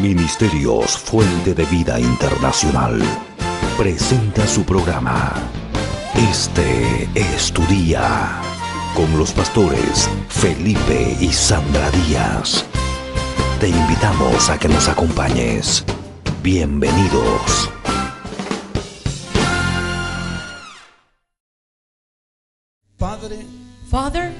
Ministerios Fuente de Vida Internacional presenta su programa Este es tu día, con los pastores Felipe y Sandra Díaz. Te invitamos a que nos acompañes. Bienvenidos. Father,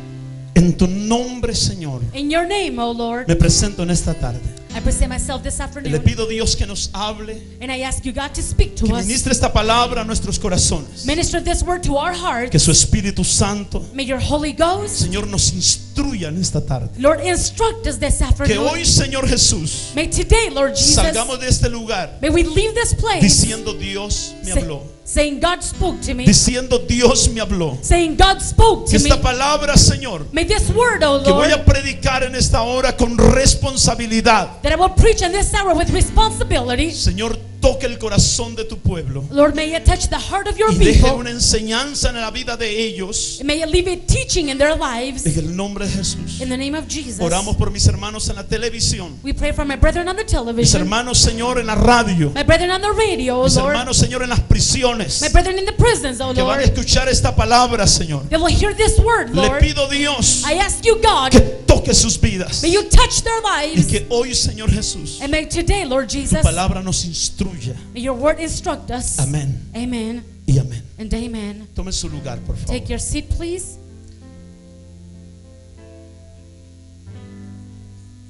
en tu nombre, Señor, in your name, O Lord, me presento en esta tarde. I present myself this Le afternoon, pido a Dios que nos hable, and I ask you, God, to speak to que us. ministre esta palabra a nuestros corazones, Minister this word to our que hearts. su Espíritu Santo, May your Holy Ghost, Señor, nos instruya en esta tarde. Lord, instruct us this Que afternoon. hoy, Señor Jesús, May today, Lord Jesus, salgamos de este lugar may we leave this place diciendo: Dios me habló, saying, God spoke to me, diciendo: Dios me habló. saying, God spoke Que to me. esta palabra, Señor, May this word, O que voy Lord, a predicar en esta hora con responsabilidad, that I will preach in this hour with responsibility, Señor, toque el corazón de tu pueblo Lord, may it touch the heart of your y deje people, una enseñanza en la vida de ellos, and may it leave a teaching in their lives. en el nombre de Jesús. In the name of Jesus. Oramos por mis hermanos en la televisión, We pray for my brethren on the mis television, hermanos, Señor, en la radio, my brethren on the radio, O mis Lord, hermanos, Señor, en las prisiones, my brethren in the prisons, O que van a Lord. escuchar esta palabra, Señor. They will hear this word, Le Lord. pido, Dios, I ask you, God, que toque sus vidas may you touch their y lives, que hoy, Señor Jesús, and may today, Lord tu Jesus, palabra nos instruya. may your word instruct us. Amén Amen y amén. and amen. Tome su lugar, por favor. Take your seat, please.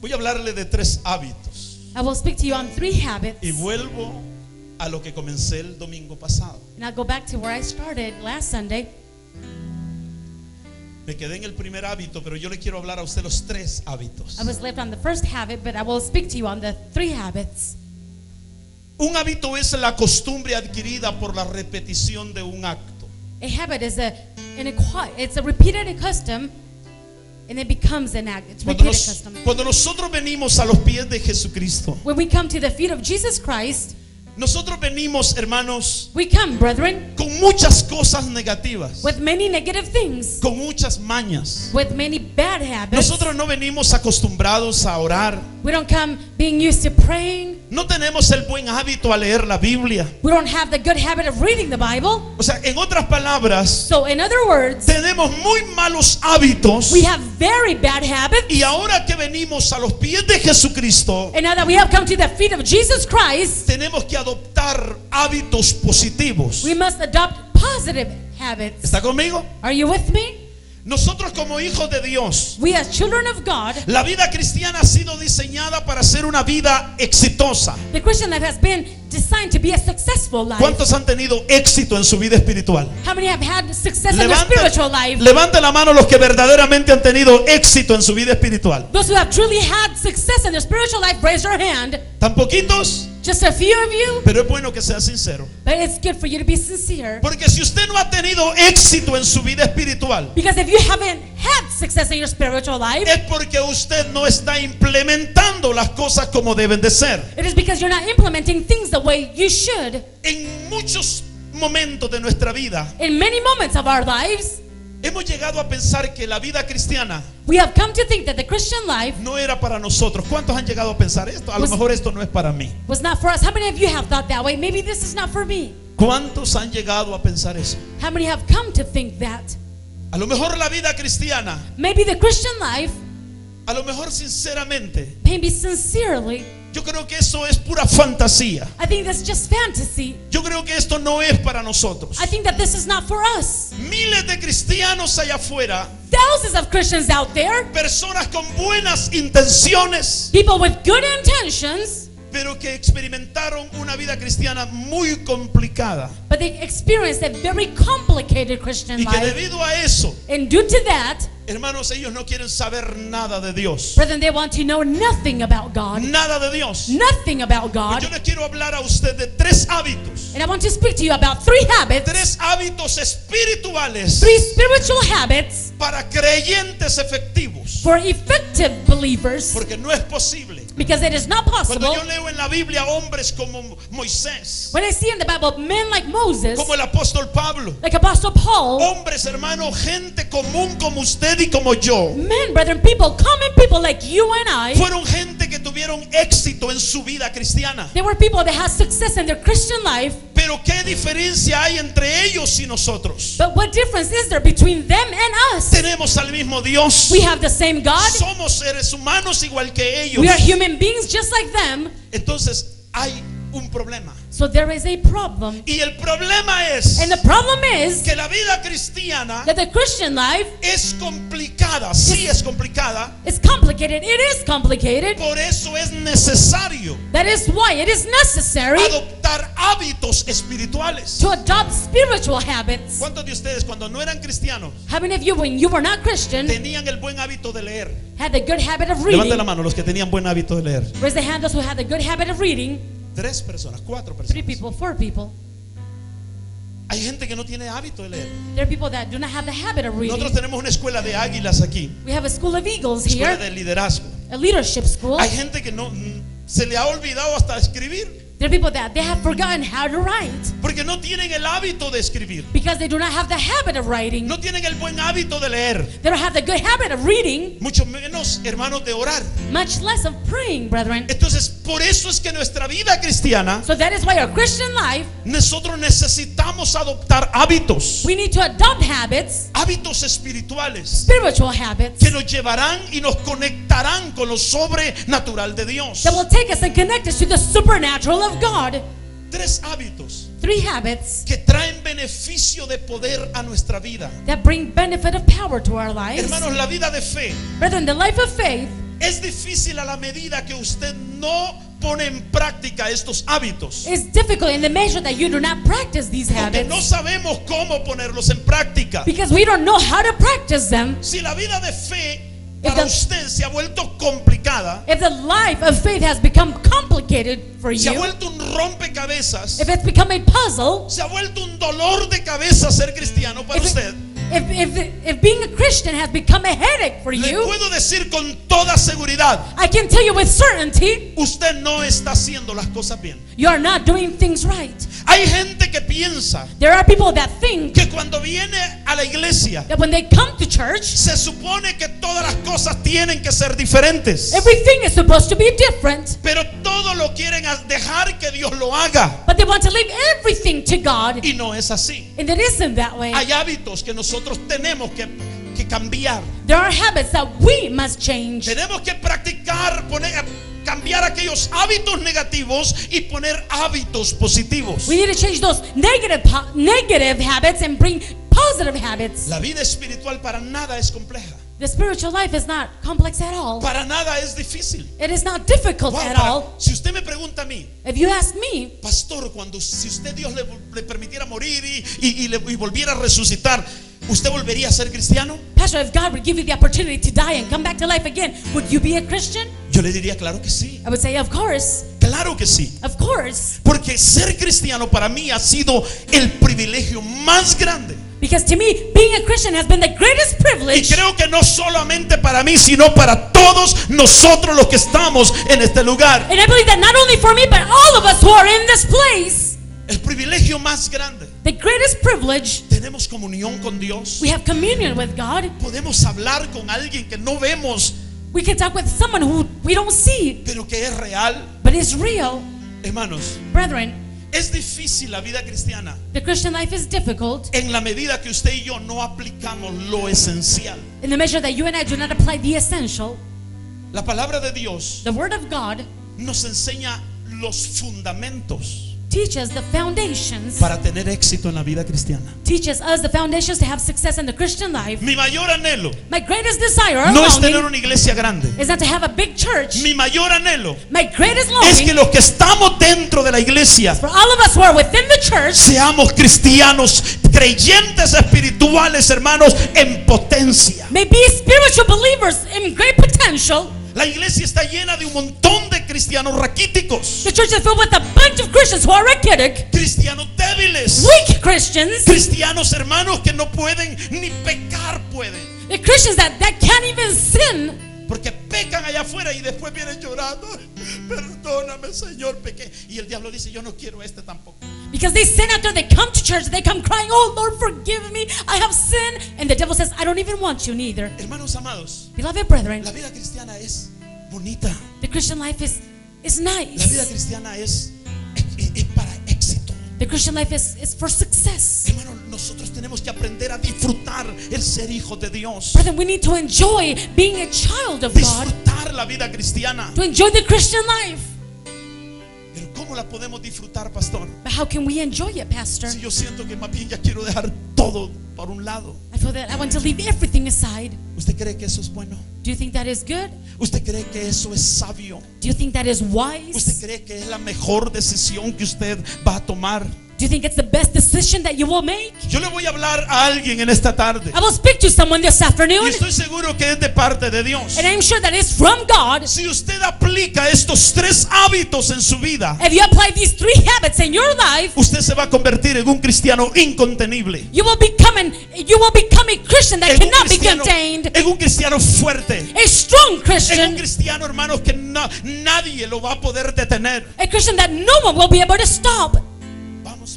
Voy a hablarle de 3 hábitos I will speak to you on 3 habits, y vuelvo a lo que comencé el domingo pasado. and I'll go back to where I started last Sunday. Me quedé en el primer hábito, pero yo le quiero hablar a usted los 3 hábitos. I was left on the first habit, but I will speak to you on the 3 habits. Un hábito es la costumbre adquirida por la repetición de un acto. A habit is it's a repeated custom, and it becomes an act. It's repeated custom. Cuando nosotros venimos a los pies de Jesucristo, When we come to the feet of Jesus Christ, nosotros venimos, hermanos, we come, brethren, con muchas cosas negativas, with many negative things, con muchas mañas. with many bad habits. Nosotros no venimos acostumbrados a orar. We don't come being used to praying. No tenemos el buen hábito a leer la Biblia. We don't have the good habit of reading the Bible. O sea, en otras palabras, So in other words, tenemos muy malos hábitos. we have very bad habits. Y ahora que venimos a los pies de Jesucristo, And now that we have come to the feet of Jesus Christ, tenemos que adoptar hábitos positivos. we must adopt positive habits. ¿Está conmigo? Are you with me? Nosotros como hijos de Dios, We as children of God, la vida cristiana ha sido diseñada para ser una vida exitosa. the Christian life has been designed to be a successful life. ¿Cuántos han tenido éxito en su vida espiritual? How many have had success in their spiritual life? Levante la mano los que verdaderamente han tenido éxito en su vida espiritual. Those who have truly had success in their spiritual life, raise your hand. ¿Tan poquitos? Just a few of you, Pero es bueno que sea sincero. but it's good for you to be sincere. Porque si usted no ha tenido éxito en su vida espiritual, Because if you haven't had success in your spiritual life, es porque usted no está implementando las cosas como deben de ser. it is because you're not implementing things the way you should. En muchos momentos de nuestra vida In many moments of our lives, hemos llegado a pensar que la vida cristiana we have come to think that the Christian life no era para nosotros. ¿Cuántos han llegado a pensar esto? A lo mejor esto no es para mí. was not for us. How many of you have thought that way? Maybe this is not for me. ¿Cuántos han llegado a pensar eso? How many have come to think that? A lo mejor la vida cristiana, Maybe the Christian life, a lo mejor sinceramente, maybe sincerely, yo creo que eso es pura fantasía. I think that's just fantasy. Yo creo que esto no es para nosotros. I think that this is not for us. Miles de cristianos allá afuera, Thousands of Christians out there, personas con buenas intenciones, people with good intentions, pero que experimentaron una vida cristiana muy complicada. but they experienced a very complicated Christian Y que life. debido a eso, And due to that, hermanos, ellos no quieren saber nada de Dios. brethren, they want to know nothing about God. Nada de Dios. Nothing about God. Yo le quiero hablar a usted de 3 hábitos. And I want to speak to you about 3 habits, 3 hábitos espirituales 3 spiritual habits para creyentes efectivos. for effective believers, Porque no es posible. because it is not Cuando possible. yo leo en la Biblia hombres como Moisés, When I see in the Bible men like Moses, como el apóstol Pablo, like Apostle Paul, hombres, hermano, gente común como usted y como yo, men, brethren, people, common people like you and I, fueron gente que tuvieron tuvieron éxito en su vida cristiana. They were people that had success in their Christian life. Pero ¿qué diferencia hay entre ellos y nosotros? But what difference is there between them and us? Tenemos al mismo Dios. We have the same God. Somos seres humanos igual que ellos. We are human beings just like them. Entonces hay un problema. So there is a problem. Y el problema es And the problem is que la vida cristiana that the Christian life es complicada. Sí es complicada. is complicated. It is complicated. Por eso es necesario That is why it is necessary adoptar hábitos espirituales. to adopt spiritual habits. ¿Cuántos de ustedes cuando no eran cristianos How many of you, when you were not Christian, tenían el buen hábito de leer? had the good habit of Levanten la reading? mano los que tenían buen hábito de leer. Raise the hand those who had the good habit of reading. 3 personas, 4 3 personas. people, 4 people. Hay gente que no tiene hábito de leer. There are people that do not have the habit of reading. Nosotros tenemos una escuela de águilas aquí, We have a school of eagles escuela here, de liderazgo. a leadership school. Hay gente que no se le ha olvidado hasta escribir There are people that they have forgotten how to write porque no tienen el hábito de escribir. because they do not have the habit of writing. No tienen el buen hábito de leer, They don't have the good habit of reading, mucho menos, hermanos, de orar. much less of praying, brethren. Entonces, por eso es que nuestra vida cristiana, So that is why our Christian life, nosotros necesitamos adoptar hábitos, we need to adopt habits, hábitos espirituales spiritual habits, que nos llevarán y nos conectarán con lo sobrenatural de Dios. that will take us and connect us to the supernatural of God. 3 hábitos 3 habits que traen beneficio de poder a nuestra vida. that bring benefit of power to our lives. Hermanos, la vida de fe Brethren, the life of faith es difícil a la medida que usted no pone en práctica estos hábitos. is difficult in the measure that you do not practice these Porque no habits sabemos cómo ponerlos en práctica. because we don't know how to practice them. Si la vida de fe If para the- usted se ha vuelto complicada, If the life of faith has become complicated for se ha you, vuelto un rompecabezas, if it's become a puzzle, se ha vuelto un dolor de cabeza ser cristiano para if, usted, if being a Christian has become a headache for le you, puedo decir con toda seguridad, I can tell you with certainty, usted no está haciendo las cosas bien. you are not doing things right. Hay gente que piensa There are people that think que cuando viene a la iglesia that when they come to church, se supone que todas las cosas tienen que ser diferentes, everything is supposed to be different, pero todo lo quieren dejar que Dios lo haga, but they want to leave everything to God, y no es así. and it isn't that way. Hay hábitos que nosotros tenemos que cambiar. There are habits that we must change. Tenemos que practicar, cambiar aquellos hábitos negativos y poner hábitos positivos. We need to change those negative habits and bring positive habits. La vida espiritual para nada es compleja, The spiritual life is not complex at all. para nada es difícil. It is not difficult Wow, at all. si usted me pregunta a mí, If you ask me, pastor, si usted Dios le permitiera morir y volviera a resucitar, ¿usted volvería a ser cristiano? Pastor, if God would give you the opportunity to die and come back to life again, would you be a Christian? Yo le diría, claro que sí, I would say, of course, claro que sí. of course. Porque ser cristiano para mí ha sido el privilegio más grande. Because to me, being a Christian has been the greatest Y privilege. creo que no solamente para mí, sino para todos nosotros los que estamos en este lugar. And I believe that not only for me, but all of us who are in this place, El privilegio más grande. the greatest privilege, Tenemos comunión con Dios. we have communion with God. Podemos hablar con alguien que no vemos, We can talk with someone who we don't see, pero que es real. but is real. Hermanos, Brethren, es difícil la vida cristiana the Christian life is difficult en la medida que usted y yo no aplicamos lo esencial. in the measure that you and I do not apply the essential. La palabra de Dios The Word of God nos enseña los fundamentos teaches the foundations, para tener éxito en la vida cristiana. teaches us the foundations to have success in the Christian life. Mi mayor anhelo My greatest desire no es longing tener una iglesia grande. is not to have a big church. Mi mayor anhelo My greatest es que longing los que estamos dentro de la iglesia for all of us who are within the church seamos cristianos, creyentes espirituales, hermanos, en potencia. may be spiritual believers in great potential. La iglesia está llena de un montón de cristianos raquíticos, The church is filled with a bunch of Christians who are rachitic, cristianos débiles, weak Christians, cristianos, hermanos, que no pueden ni pecar pueden, the Christians that can't even sin porque pecan allá afuera y después vienen llorando. Perdóname, Señor, pequé. Y el diablo dice, yo no quiero este tampoco. because they sin out there. They come to church, they come crying, "Oh Lord, forgive me, I have sinned." And the devil says, "I don't even want you neither." Hermanos amados, Beloved brethren, la vida cristiana es bonita. The Christian life is La vida nice. cristiana es para éxito. The Christian life is for success. Hermano, nosotros tenemos que aprender a disfrutar el ser hijo de Dios. Brethren, we need to enjoy being a child of God, Disfrutar la vida cristiana. to enjoy the Christian life. Pero ¿cómo la podemos disfrutar, pastor? But how can we enjoy it, Pastor? Si yo siento que más bien ya quiero dejar todo por un lado. I feel that I want to leave everything aside. ¿Usted cree que eso es bueno? Do you think that is good? ¿Usted cree que eso es sabio? Do you think that is ¿Usted wise? cree que es la mejor decisión que usted va a tomar? Do you think it's the best decision that you will make? Yo le voy a hablar a alguien en esta tarde. I will speak to someone this Y afternoon, estoy seguro que es de parte de Dios. and I'm sure that it's from God. Si usted aplica estos 3 hábitos en su vida, If you apply these 3 habits in your life, usted se va a convertir en un cristiano incontenible. you will become a Christian that cannot be contained. En un cristiano fuerte. A strong En un Christian. cristiano, hermanos, que nadie lo va a poder detener. A Christian that no one will be able to stop.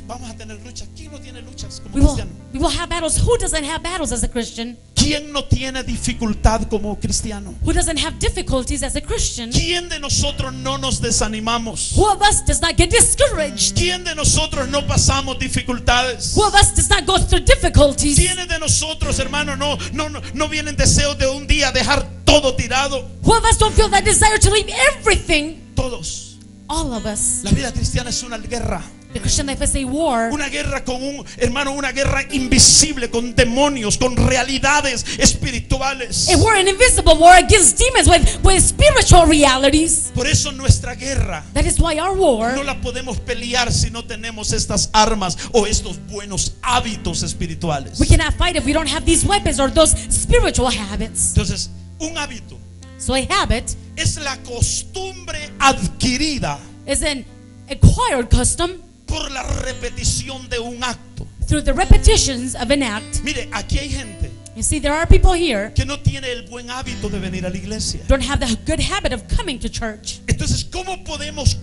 Vamos a tener luchas. ¿Quién no tiene luchas como We will, cristiano? we will have battles. Who doesn't have battles as a Christian? ¿Quién no tiene dificultad como cristiano? Who doesn't have difficulties as a Christian? ¿Quién de nosotros no nos desanimamos? Who of us does not get discouraged? ¿Quién de nosotros no pasamos dificultades? Who of us does not go through difficulties? ¿Quiénes de nosotros, hermano, no vienen deseos de un día dejar todo tirado? Who of us don't feel that desire to leave everything? Todos. All of us. La vida cristiana es una guerra. The Christian life is a war. Una guerra con una guerra invisible, con demonios, con realidades espirituales. A war, an invisible war against demons with spiritual realities. Por eso nuestra guerra That is why our war, no la podemos pelear si no tenemos estas armas o estos buenos hábitos espirituales. we cannot fight if we don't have these weapons or those spiritual habits. Entonces, un hábito So a habit es la costumbre adquirida is an acquired custom por la repetición de un acto. through the repetitions of an act. Mire, aquí hay gente You see, there are people here que no tiene el buen hábito de venir a la iglesia. who don't have the good habit of coming to church. Entonces, ¿cómo podemos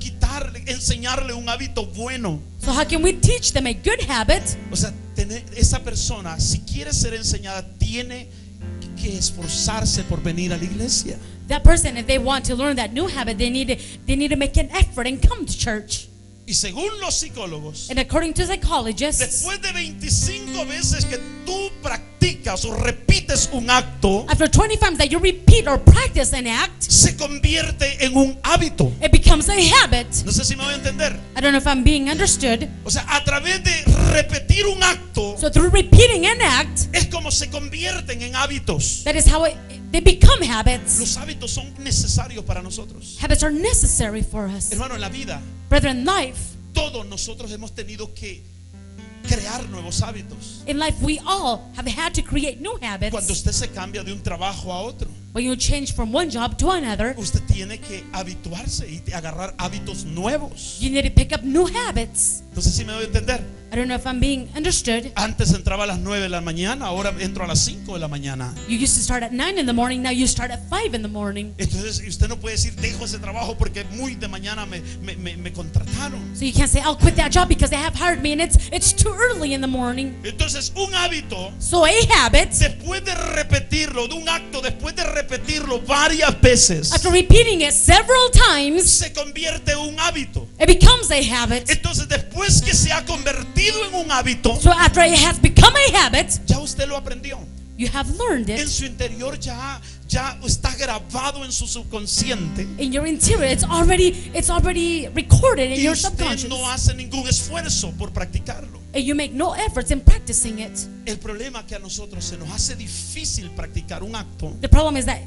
enseñarle un hábito bueno? So how can we teach them a good habit? O sea, esa persona, si quiere ser enseñada, tiene que esforzarse por venir a la iglesia. That person, if they want to learn that new habit, they need to make an effort and come to church. Y según los psicólogos, And according to psychologists, después de 25 veces que tú practicas o repites un acto, after 20 times that you repeat or practice an act, se convierte en un hábito. it becomes a habit. No sé si me voy a entender. I don't know if I'm being understood. O sea, a través de repetir un acto, So through repeating an act, es como se convierten en hábitos. that is how they become habits. Los hábitos son necesarios para nosotros. Habits are necessary for us. Hermano, en la vida, Brethren, life, todos nosotros hemos tenido que crear nuevos hábitos. in life we all have had to create new habits. Cuando usted se cambia de un trabajo a otro, When you change from one job to another, usted tiene que habituarse y agarrar hábitos nuevos. you need to pick up new habits. No sé si me voy a entender. I don't know if I'm being understood. Antes entraba a las 9 de la mañana, ahora entro a las 5 de la mañana. You used to start at 9 in the morning, now you start at 5 in the morning. Entonces usted no puede decir dejo ese trabajo porque muy de mañana me contrataron. So you can't say, I'll quit that job because they have hired me and it's too early in the morning. Entonces un hábito, So a habit, después de repetirlo, de un acto, después de repetirlo varias veces, after repeating it several times, se convierte en un hábito. it becomes a habit. Entonces después que se ha convertido en un hábito, So after it has become a habit, ya usted lo aprendió. you have learned En it. su interior ya está grabado en su subconsciente. In your interior, it's already recorded in Y your usted subconscious. no hace ningún esfuerzo por practicarlo. And you make no efforts in practicing it. El problema es que a nosotros se nos hace difícil practicar un acto The problem is that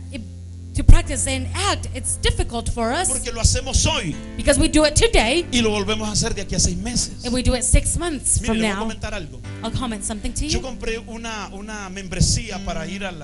to practice an act, it's difficult for us porque lo hacemos hoy because we do it today y lo volvemos a hacer de aquí a 6 meses. and we do it 6 months Mire, from le voy a now. comentar algo. I'll comment something to Yo you. compré una membresía para ir al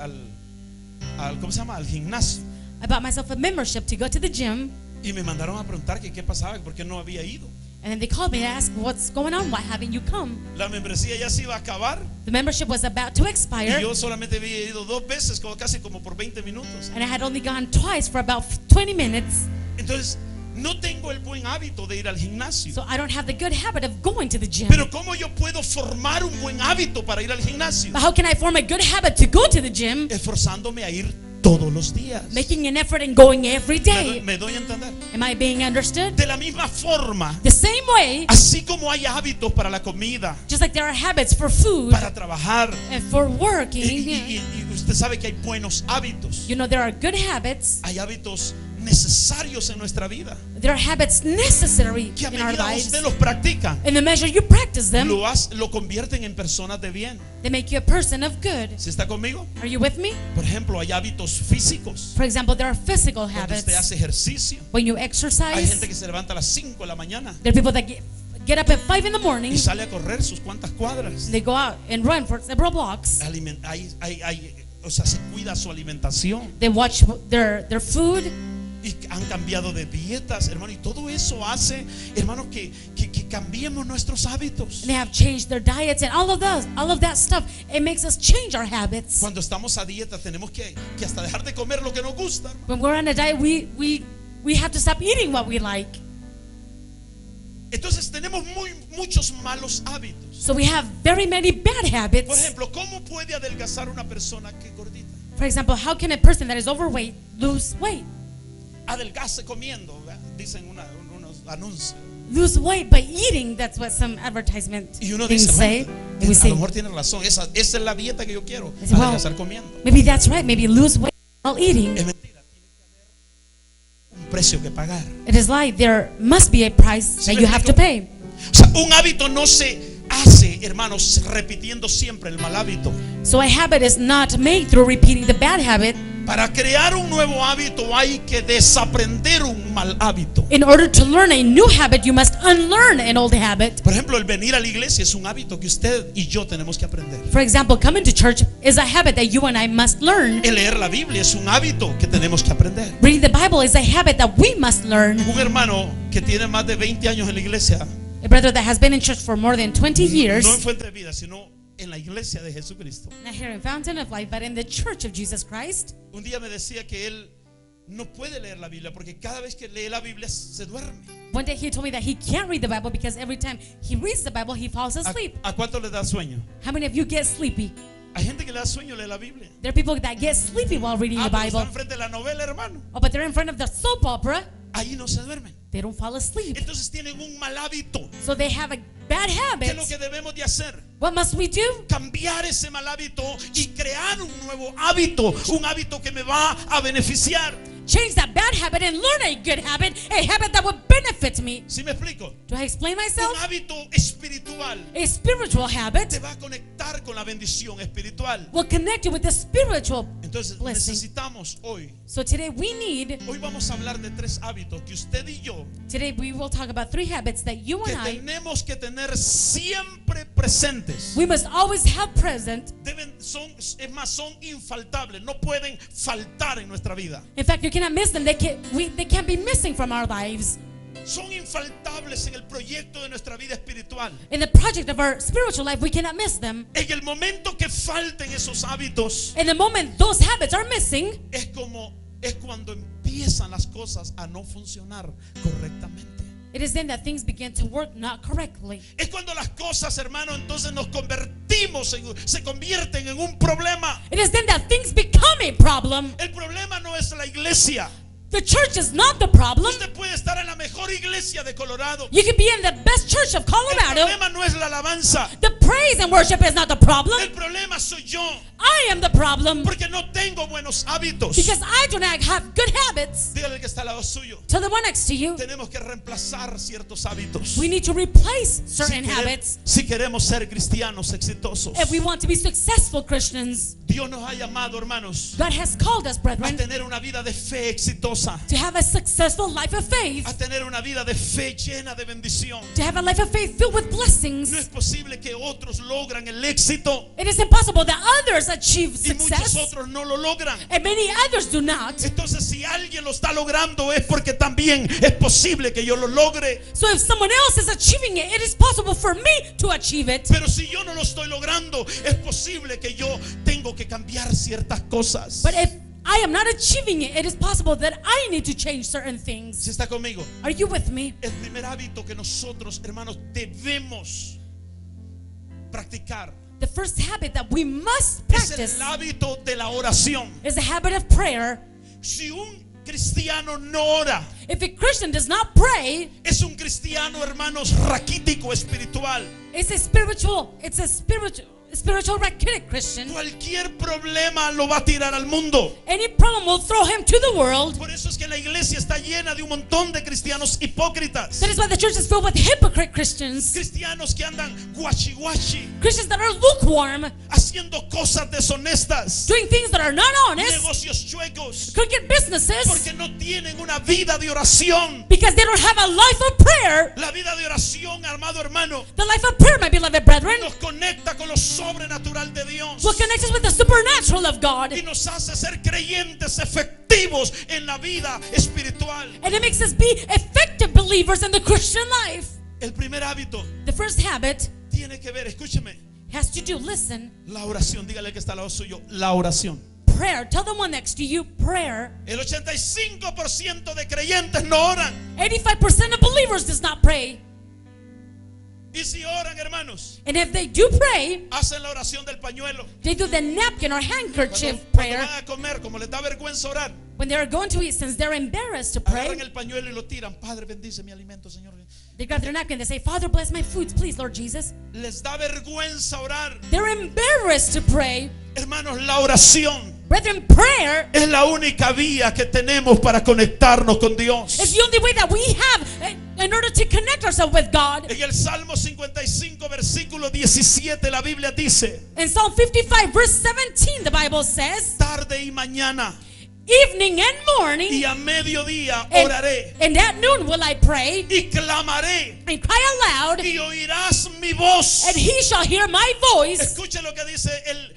¿cómo se llama? Al gimnasio. I bought myself a membership to go to the gym, Y me mandaron a preguntar que qué pasaba, por qué no había ido. and then they called me to ask what's going on, why haven't you come? La membresía ya se iba a acabar The membership was about to y expire, yo solamente había ido 2 veces, casi como por 20 minutos. and I had only gone twice for about 20 minutes. Entonces, no tengo el buen hábito de ir al gimnasio. So I don't have the good habit of going to the gym. Pero ¿cómo yo puedo formar un buen hábito para ir al gimnasio? But how can I form a good habit to go to the gym? Esforzándome a ir todos los días. making an effort and going every ¿Me doy, day. me doy a entender? Am I being understood? De la misma forma, The same way, así como hay hábitos para la comida, just like there are habits for food para trabajar, and for y working, usted sabe que hay buenos hábitos, you know, there are good habits. hay hábitos necesarios en nuestra vida, There are habits necessary que a in our medida lives. usted los practica, In the measure you practice them, lo convierten en personas de bien. they make you a person of good. ¿Sí está conmigo? Are you with me? Por ejemplo, hay hábitos físicos. For example, there are physical Cuando habits. usted hace ejercicio, When you hay exercise, gente que se levanta a las 5 de la mañana there are people that get up at 5 in the morning. y sale a correr sus cuantas cuadras. They go out and run for several blocks. O sea, se cuida su alimentación They watch their food. y han cambiado de dietas, hermano, y todo eso hace, hermano, que cambiemos nuestros hábitos. And they have changed their diets and all of that stuff. It makes us change our habits. Cuando estamos a dieta tenemos que hasta dejar de comer lo que nos gusta. When we're on a diet, we have to stop eating what we like. Entonces tenemos muchos malos hábitos. So we have very many bad Por habits. ejemplo, ¿cómo puede adelgazar una persona que es gordita? For example, how can a person that is overweight lose weight? Adelgace comiendo, ¿verdad? Dicen unos anuncios. Lose weight by eating. That's what some advertisement Y uno things dice, say. bueno, And we a say, lo mejor tiene razón, esa es la dieta que yo quiero, Dice, wow. adelgazar comiendo. maybe that's right. Maybe lose weight while eating. Es mentira, tiene que haber un precio que pagar. It is like there must be a price that you have to pay. O sea, un hábito no se hace, hermanos, repitiendo siempre el mal hábito. So a habit is not made through repeating the bad habit. Para crear un nuevo hábito hay que desaprender un mal hábito. In order to learn a new habit, you must unlearn an old habit. Por ejemplo, el venir a la iglesia es un hábito que usted y yo tenemos que aprender. For example, coming to church is a habit that you and I must learn. El leer la Biblia es un hábito que tenemos que aprender. Reading the Bible is a habit that we must learn. Un hermano que tiene más de 20 años en la iglesia, A brother that has been in church for more than 20 years, no en Fuente de Vida, sino en la iglesia de Jesucristo. not here in Fountain of Life, but in the church of Jesus Christ. Un día me decía que él no puede leer la Biblia porque cada vez que lee la Biblia se duerme. One day he told me that he can't read the Bible because every time he reads the Bible, he falls asleep. ¿A cuánto le da sueño? How many of you get sleepy? Hay gente que le da sueño leer la Biblia. There are people that get sleepy while reading the Pero Bible. están frente a la novela, hermano. Oh, but they're in front of the soap opera. Ahí no se duermen. They don't fall asleep. Entonces tienen un mal hábito. So they have a bad ¿Qué es lo habit. que debemos de hacer? What must we do? Cambiar ese mal hábito y crear un nuevo hábito. Un hábito que me va a beneficiar. Change that bad habit and learn a good habit, a habit that would benefit me. ¿Sí me explico? Do I explain myself? Un hábito espiritual A spiritual habit te va a conectar con la bendición espiritual. will connect you with the spiritual Entonces blessing. necesitamos hoy So today we need, vamos a hablar de 3 hábitos que usted y yo today we will talk about 3 habits that you que and I, tenemos que tener siempre presentes. we must always have present. Son infaltables, no pueden faltar en nuestra vida. In fact, you cannot miss them. They can't be missing from our lives. Son infaltables en el proyecto de nuestra vida espiritual. In the project of our spiritual life, we cannot miss them. En el momento que falten esos hábitos, In the moment those habits are missing, es cuando empiezan las cosas a no funcionar correctamente. it is then that things begin to work not correctly. Es cuando las cosas, hermano, entonces se convierten en un problema. It is then that things become a problem. El problema no es la iglesia. The church is not the problem. Usted puede estar en la mejor iglesia de Colorado. You can be in the best church of El Colorado. problema no es la alabanza. The praise and worship is not the problem. El problema soy yo, I am the problem porque no tengo buenos hábitos. because I do not have good habits. Dígale que está al lado suyo. Tell the one next to you, Tenemos que reemplazar ciertos hábitos. we need to replace Si certain habits si queremos ser cristianos exitosos. if we want to be successful Christians. Dios nos ha llamado, hermanos, God has called us, a brethren, tener una vida de fe exitosa, to have a successful life of faith, a tener una vida de fe llena de bendición. to have a life of faith filled with No blessings. es posible que otros logran el éxito It is impossible that others achieve y muchos success otros no lo logran. and many others do not. Entonces, si alguien lo está logrando es porque también es posible que yo lo logre. So if someone else is achieving it, it is possible for me to achieve it. Pero si yo no lo estoy logrando, es posible que yo tengo que cambiar ciertas cosas. But if I am not achieving it, it is possible that I need to change certain things. ¿Sí está conmigo? Are you with me? El primer hábito que nosotros, hermanos, debemos practicar The first habit that we must es practice el hábito de la oración. is the habit of prayer. Si un cristiano no ora, If a Christian does not pray, es un cristiano, hermanos, raquítico espiritual. it's a spiritual rachitic Christian. Cualquier problema lo va a tirar al mundo. Any problem will throw him to the world. Por eso es que la iglesia está llena de un montón de cristianos hipócritas. That is why the church is filled with hypocrite Christians. Cristianos que andan guachi guachi, Christians that are lukewarm, haciendo cosas deshonestas, doing things that are not honest, negocios chuecos, crooked businesses, porque no tienen una vida de oración. because they don't have a life of prayer. La vida de oración, amado hermano, The life of prayer, my beloved brethren, nos conecta con lo sobrenatural de Dios will connect us with the supernatural of God. y nos hace ser creyentes efectivos en la vida espiritual. And it makes us be effective believers in the Christian life. El primer hábito The first habit tiene que ver, escúcheme, has to do, listen, la oración. Dígale que está al lado suyo, la oración. prayer. Tell the one next to you, prayer. El 85% de creyentes no oran. 85% of believers does not pray. Y si oran, hermanos, And if they do pray, hacen la oración del pañuelo. they do the napkin or handkerchief Cuando prayer. van a comer, como les da vergüenza orar, When they're going to eat, since they're embarrassed to pray, agarran el pañuelo y lo tiran. Padre, bendice mi alimento, Señor. they grab their napkin. They say, Father, bless my foods, please, Lord Jesus. Les da vergüenza orar. They're embarrassed to pray. Hermanos, la oración Brethren, prayer es la única vía que tenemos para conectarnos con Dios. is the only way that we have in order to connect ourselves with God. En el Salmo 55, versículo 17, la Biblia dice: In Psalm 55, verse 17, the Bible says, tarde y mañana evening and morning, y a mediodía and, oraré and at noon will I pray y clamaré and cry aloud, y oirás mi voz. and he shall hear my voice. Escuche lo que dice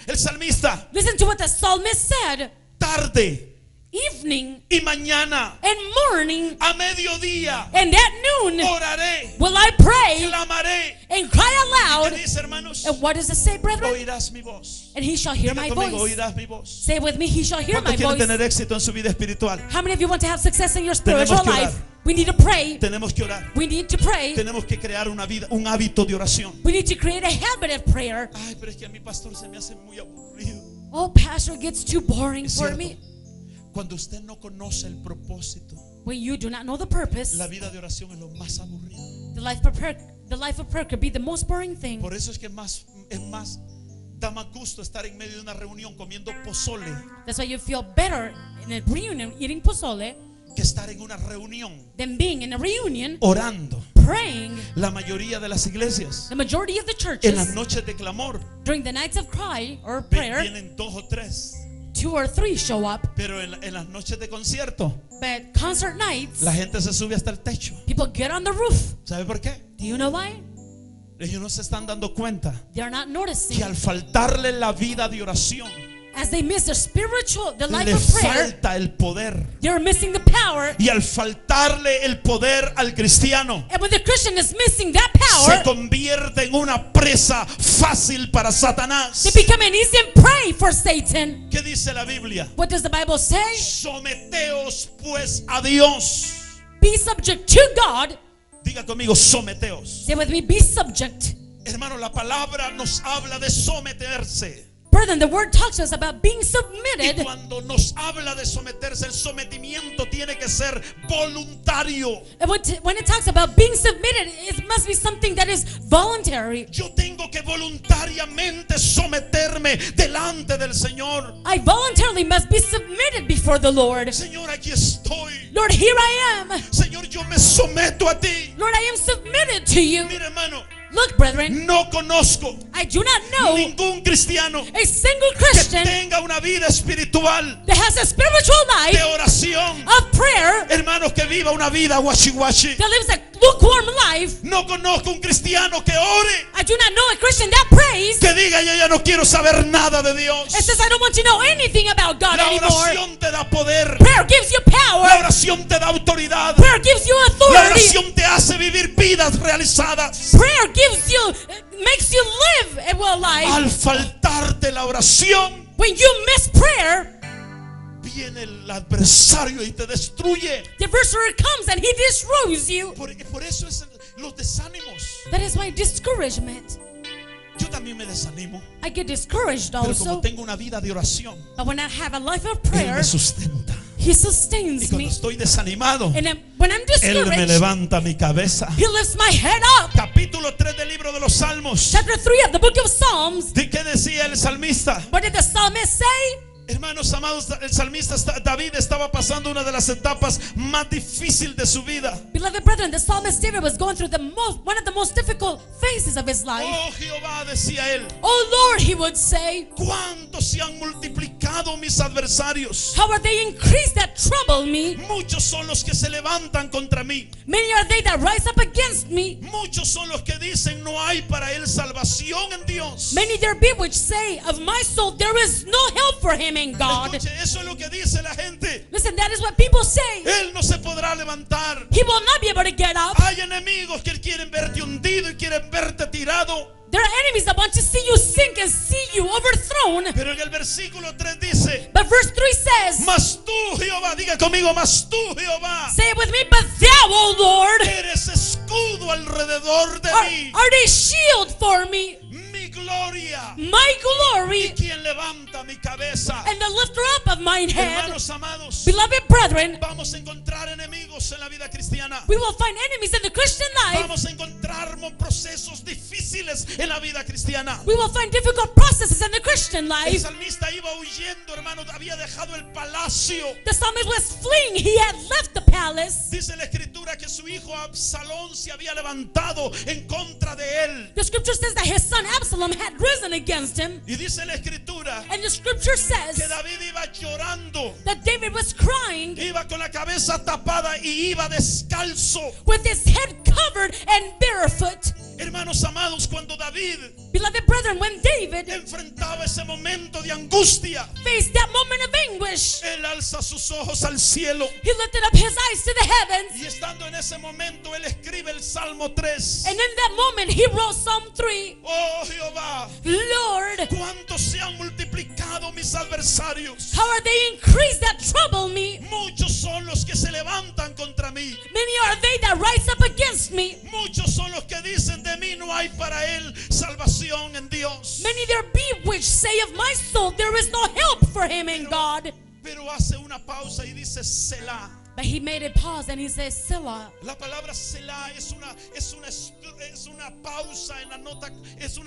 el salmista: Listen to what the psalmist said. tarde Evening y mañana, and morning a mediodía and at noon oraré, will I pray clamaré. and cry ¿Qué aloud. dice, hermanos? And what does it say, brethren? Oirás mi voz. And he shall hear Diga my conmigo, voice. oirás mi voz. Say with me, he shall hear my ¿Cuántos quieren voice. tener éxito en su vida espiritual? How many of you want to have success in your Tenemos spiritual que orar. life? We need to pray. Tenemos que orar. We need to pray. Tenemos que crear una vida, un hábito de oración. We need to create a habit of prayer. Ay, pero es que a mi pastor se me hace muy aburrido. Oh, pastor, it gets too boring Es for cierto. me. Cuando usted no conoce el propósito, When you do not know the purpose, la vida de oración es lo más aburrido. the life of prayer could be the most boring thing. Por eso es que da más gusto estar en medio de una reunión comiendo pozole That's why you feel better in a reunion eating pozole que estar en una reunión than being in a reunion orando. praying. La mayoría de las iglesias, The majority of the en las churches, noches de clamor, during the nights of cry or prayer, vienen 2 o 3. 2 or 3 show up. Pero en las noches de concierto, But concert nights, la gente se sube hasta el techo. people get on the roof. ¿Sabe por qué? Do you know why? Ellos no se están dando cuenta They're not noticing. que al faltarle la vida de oración, As they miss the life le of prayer, falta el poder. they're missing the power. Y al faltarle el poder al cristiano, And when the Christian is missing that se power, convierte en una presa fácil para Satanás. they become an easy prey for Satan. ¿Qué dice la Biblia? What does the Bible say? Someteos pues a Dios. Be subject to God. Diga conmigo, someteos. Say with me, be subject. Hermano, la palabra nos habla de someterse. Brethren, the word talks to us about being Y submitted. cuando nos habla de someterse, el sometimiento tiene que ser voluntario. And when it talks about being submitted, it must be something that is voluntary. Yo tengo que voluntariamente someterme delante del Señor. I voluntarily must be submitted before the Lord. Señor, aquí estoy. Lord, here I am. Señor, yo me someto a ti. Lord, I am submitted to you. Mira, hermano, Look, brethren, no conozco I do not know ningún cristiano a single que Christian tenga una vida espiritual that has a spiritual de life oración. of prayer Hermanos, que viva una vida guachi-guachi. that lives a lukewarm life. No conozco un cristiano que ore, I do not know a Christian that prays que diga: yo ya no quiero saber nada de Dios. and says, I don't want to know anything about God La anymore. oración te da poder. Prayer gives you La power. oración te da autoridad. Prayer gives you La authority. oración te hace vivir vidas realizadas. Prayer makes you live a well life. Al faltarte la oración, When you miss prayer, viene el adversario y te destruye. the adversary comes and he destroys you. Por eso es los desánimos. That is why discouragement. Yo también me desanimo. I get discouraged Pero como also. tengo una vida de oración, But when I have a life of Él prayer, me sustenta. He Y sustains cuando me. estoy desanimado, And when I'm Él me discouraged, levanta mi cabeza. He lifts my head up. Capítulo 3 del libro de los Salmos. Chapter 3 of the book of Psalms. ¿De qué decía el salmista? What did the psalmist say? Hermanos amados, el salmista David estaba pasando una de las etapas más difíciles de su vida. Beloved brethren, the psalmist David was going through one of the most difficult phases of his life. Oh Jehová, decía él, Oh Lord, he would say, cuánto se han multiplicado mis adversarios. how are they increased that trouble me? Muchos son los que se levantan contra mí. Many are they that rise up against me. Muchos son los que dicen no hay para él salvación en Dios. Many there be which say, of my soul there is no help for him in God. Escuche, eso es lo que dice la gente. Listen, that is what people say. Él no se podrá levantar. He will not be able to get up. Hay enemigos que quieren verte hundido y quieren verte tirado. There are enemies that want to see you sink and see you overthrown. Pero en el versículo 3 dice, But verse 3 says, mas tú Jehová, diga conmigo, mas tú Jehová, say it with me, but thou, O Lord, eres escudo alrededor de mí, are a shield for me, mi gloria, my y glory, quien levanta mi cabeza. and the lifter up of mine head. Hermanos amados, Beloved brethren, vamos a encontrar enemigos en la vida cristiana. we will find enemies in the Christian life. Vamos a encontrar procesos difíciles en la vida cristiana. We will find difficult processes in the Christian El life. salmista iba huyendo, hermano, había dejado el palacio. The psalmist was fleeing. He had left the palace. Dice la escritura que su hijo Absalón se había levantado en contra de él. The scripture says that his son Absalom had risen against him. Y dice la escritura And the scripture que says David iba llorando, that David was crying iba con la cabeza tapada y iba descalzo. with his head covered and barefoot. Hermanos amados, cuando David Beloved brethren, when David enfrentaba ese momento de angustia, faced that moment of anguish, él alza sus ojos al cielo. he lifted up his eyes to the heavens. Y estando en ese momento, él escribe el Salmo 3. And in that moment, he wrote Psalm 3. Oh Jehová, Lord, cuánto se han multiplicado mis adversarios. how are they increased that trouble me? Muchos son los que se levantan contra mí. Many are they that rise up against me. Muchos son los que dicen de mí no hay para él salvación en Dios. Many there be which say of my soul there is no help for him in God. Pero hace una pausa y dice Selah. But he made a pause and he says, Selah. La palabra Selah es una pausa en la nota, es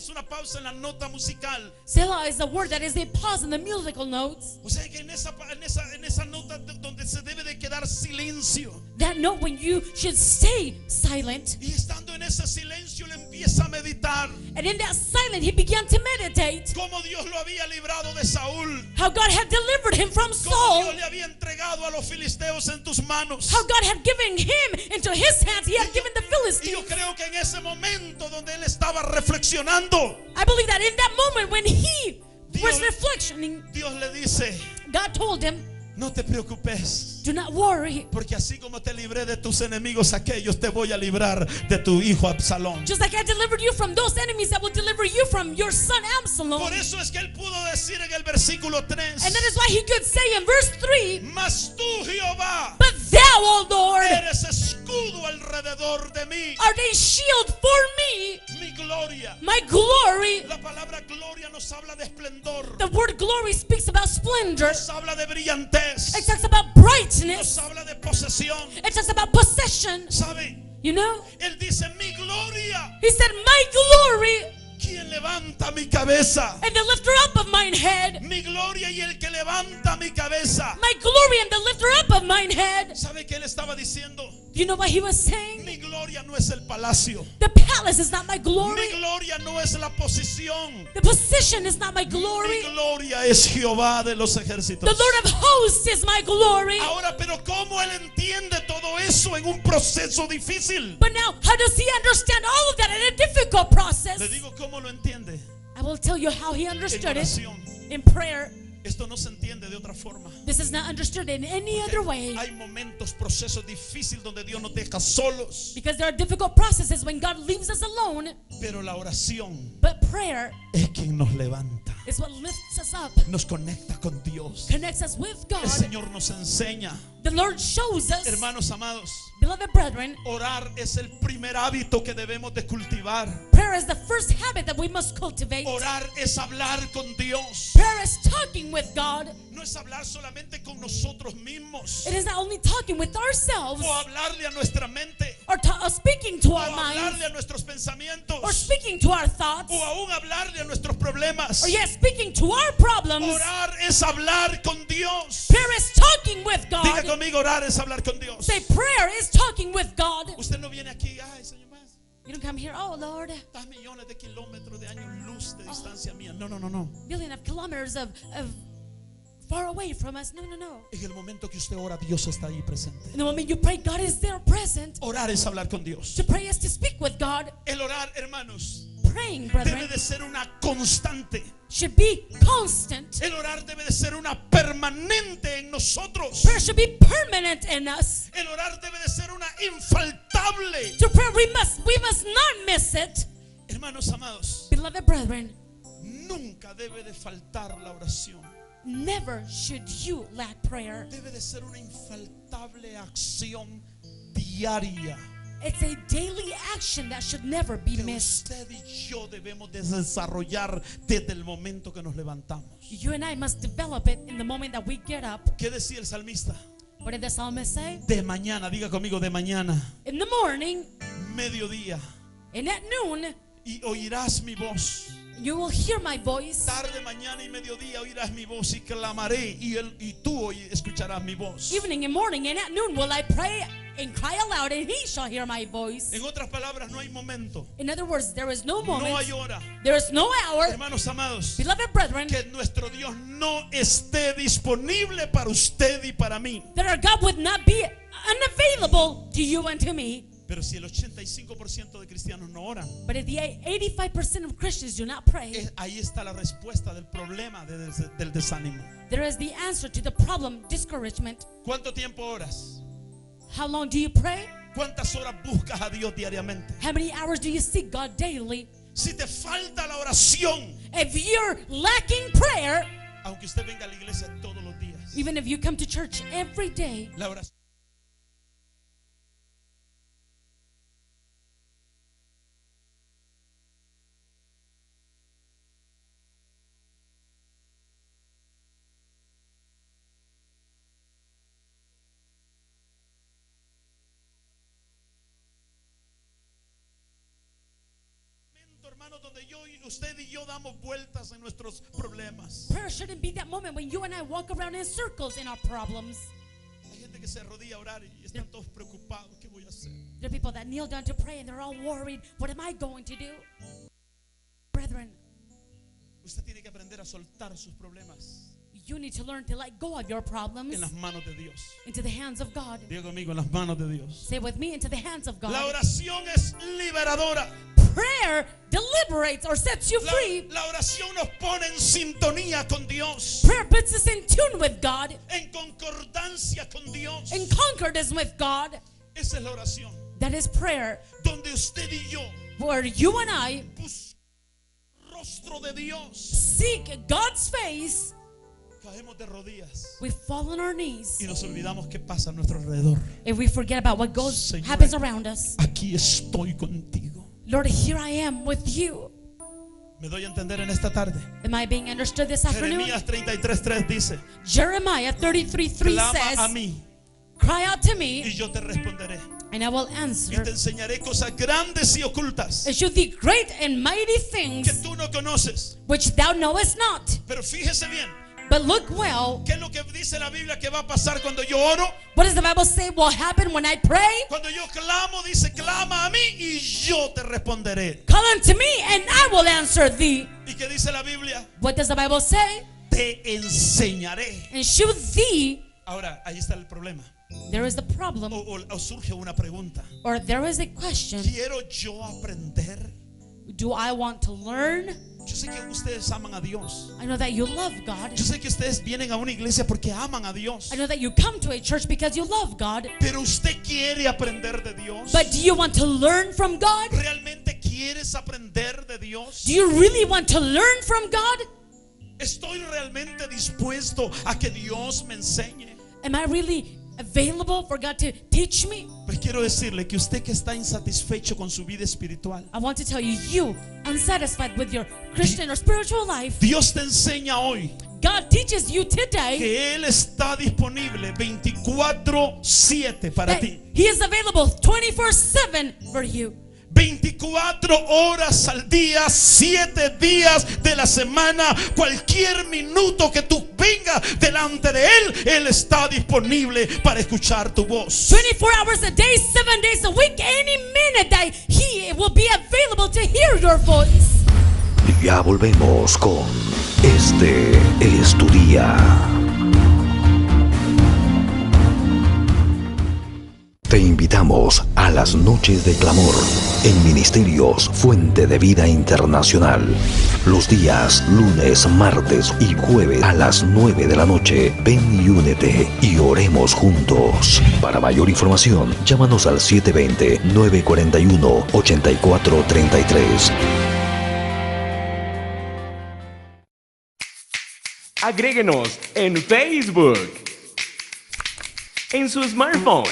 una pausa en la nota musical. Selah is a word that is a pause in the musical notes. O sea que en esa nota donde se debe de quedar silencio. That note when you should stay silent. Y estando en ese silencio le empieza a meditar And in that silence he began to meditate. cómo Dios lo había librado de Saúl, How God had delivered him from cómo Saul. Dios le había entregado a los filisteos en tus manos. How God had given him into his hands. He had given the Y yo Philistines. creo que en ese momento donde él estaba reflexionando, I believe that in that moment when he was Dios- reflecting, Dios le dice, God told him, no te preocupes, do not worry. porque así como te libré de tus enemigos aquellos, te voy a librar de tu hijo Absalón. Just like I delivered you from those enemies, I will deliver you from your son Absalom. Por eso es que él pudo decir en el versículo 3, And that is why he could say in verse 3, mas tú Jehová but thou, O Lord, eres escudo alrededor de mí, art a shield for me, mi gloria. my glory. La palabra gloria nos habla de esplendor, The word glory speaks about splendor. nos habla de brillantez, It talks about brightness. nos habla de posesión. It talks about possession. ¿Sabe? You know? Él dice mi gloria, He said, my glory quien levanta mi cabeza, and the lifter up of mine head. mi gloria y el que levanta mi cabeza. My glory and the lifter up of mine head. ¿Sabe qué él estaba diciendo? Do you know what he was saying? Mi gloria no es el palacio, The palace is not my mi glory. gloria no es la posición, The position is not my mi glory. gloria es Jehová de los The ejércitos. Lord of hosts is my glory. Ahora, pero ¿cómo él entiende todo eso en un proceso difícil? But now, how does he understand all of that in a difficult process? Le digo cómo lo entiende. I will tell you how he En understood it oración. in prayer. Esto no se entiende de otra forma. This is not understood in any other way. Hay momentos, procesos difíciles donde Dios nos deja solos, Because there are difficult processes when God leaves us alone. pero la oración But prayer es quien nos levanta. It's what lifts us up, nos conecta con Dios. connects us with God. El Señor nos enseña, The Lord shows us, hermanos amados, beloved brethren, orar es el primer hábito que debemos de cultivar. prayer is the first habit that we must cultivate. Orar es hablar con Dios. Prayer is talking with God. No es hablar solamente con nosotros mismos It is not only talking with ourselves o hablarle a nuestra mente or speaking to o our minds hablarle a nuestros pensamientos or speaking to our thoughts o aún hablarle a nuestros problemas. or yet speaking to our problems. Orar es hablar con Dios. Prayer is talking with Diga God. conmigo, orar es hablar con Dios. Say, prayer is talking with God. Usted no viene aquí, ay Señor, más, You don't come here, oh Lord, estás millones de kilómetros de años luz de distancia mía. No, no, no, no. billion of kilometers of far away from us. No, no, no. En el momento que usted ora, Dios está ahí presente. In the moment you pray, God is there present. Orar es hablar con Dios. To pray is to speak with God. El orar, hermanos, Praying, debe brethren, de ser una constante. should be constant. El orar debe de ser una permanente en nosotros. Prayer should be permanent in us. El orar debe de ser una infaltable. To prayer, we must not miss it. Hermanos amados, Beloved brethren, nunca debe de faltar la oración. never should you lack prayer. Debe de ser una infaltable acción diaria It's a daily action that should never be que missed. usted y yo debemos de desarrollar desde el momento que nos levantamos. You and I must develop it in the moment that we get up. ¿Qué decía el salmista? What did the psalmist say? De mañana, diga conmigo, de mañana, In the morning mediodía, and at noon, y oirás mi voz. you will hear my voice. Tarde, mañana y mediodía oirás mi voz y clamaré y tú escucharás mi voz. Evening and morning and at noon will I pray and cry aloud, and he shall hear my voice. En otras palabras, no hay momento, In other words, there is no no moment, hay hora, there is no hour, hermanos amados, beloved brethren, que nuestro Dios no esté disponible para usted y para mí. that our God would not be unavailable to you and to me. Pero si el 85% de cristianos no oran, But if the 85% of Christians do not pray, ahí está la respuesta del problema del desánimo. there is the answer to the problem, discouragement. ¿Cuánto tiempo oras? How long do you pray? ¿Cuántas horas buscas a Dios diariamente? How many hours do you seek God daily? Si te falta la oración, If you're lacking prayer, aunque usted venga a la iglesia todos los días, even if you come to church every day, la oración. Hermano, donde usted y yo damos vueltas en nuestros problemas. prayer shouldn't be that moment when you and I walk around in circles in our problems. Hay gente que se arrodilla a orar y están todos preocupados. ¿Qué voy a hacer? There are people that kneel down to pray and they're all worried. What am I going to do? Brethren, Usted tiene que aprender a soltar sus problemas you need to learn to let go of your problems en las manos de Dios. into the hands of God. Diga conmigo, en las manos de Dios. Say with me, into the hands of La God. oración es liberadora. Prayer deliberates or sets you free. La oración nos pone en sintonía con Dios, Prayer puts us in tune with God, en concordancia con Dios. in concordance with God. Esa es la oración, That is prayer, donde usted y yo where you and I buscamos el rostro de Dios. seek God's face. Caemos de rodillas We fall on our knees y nos olvidamos qué pasa a nuestro alrededor. if we forget about what Señor, happens around us. Aquí estoy contigo. Lord, here I am with you. Me doy a entender en esta tarde. Am I being understood this afternoon? Jeremías 33:3 dice: Jeremiah 33:3 clama a says, mí cry out to y me yo te responderé and I will y answer te enseñaré cosas grandes y ocultas and show thee great and mighty que things tú no conoces. which thou knowest not. Pero fíjese bien, But look well, ¿qué es lo que dice la Biblia que va a pasar cuando yo oro? what does the Bible say will happen when I pray? Cuando yo clamo, dice: clama a mí y yo te responderé. Call unto me and I will answer thee. ¿Y qué dice la Biblia? What does the Bible say? Te enseñaré. And shew thee. Ahora, ahí está el problema. There is the problem, O surge una pregunta. or there is a question. ¿Quiero yo aprender? Do I want to learn? Yo sé que ustedes aman a Dios. I know that you love God. Yo sé que ustedes vienen a una iglesia porque aman a Dios. I know that you come to a church because you love God. Pero usted quiere aprender de Dios. But do you want to learn from God? ¿Realmente quieres aprender de Dios? Do you really want to learn from God? Estoy realmente dispuesto a que Dios me enseñe. Am I really available for God to teach me? Pues quiero decirle que usted que está insatisfecho con su vida espiritual, I want to tell you, you unsatisfied with your Christian or spiritual life, Dios te enseña hoy God teaches you today que Él está disponible 24/7 para that ti. He is available 24/7 for you. 24 horas al día, 7 días de la semana, cualquier minuto que tú vengas delante de Él está disponible para escuchar tu voz. 24 hours a day, 7 days a week, any minute that He will be available to hear your voice. Ya volvemos con Este es tu día. Te invitamos a las noches de clamor en Ministerios Fuente de Vida Internacional. Los días lunes, martes y jueves a las 9 de la noche. Ven y únete y oremos juntos. Para mayor información, llámanos al 720-941-8433. Agréguenos en Facebook, en su smartphone,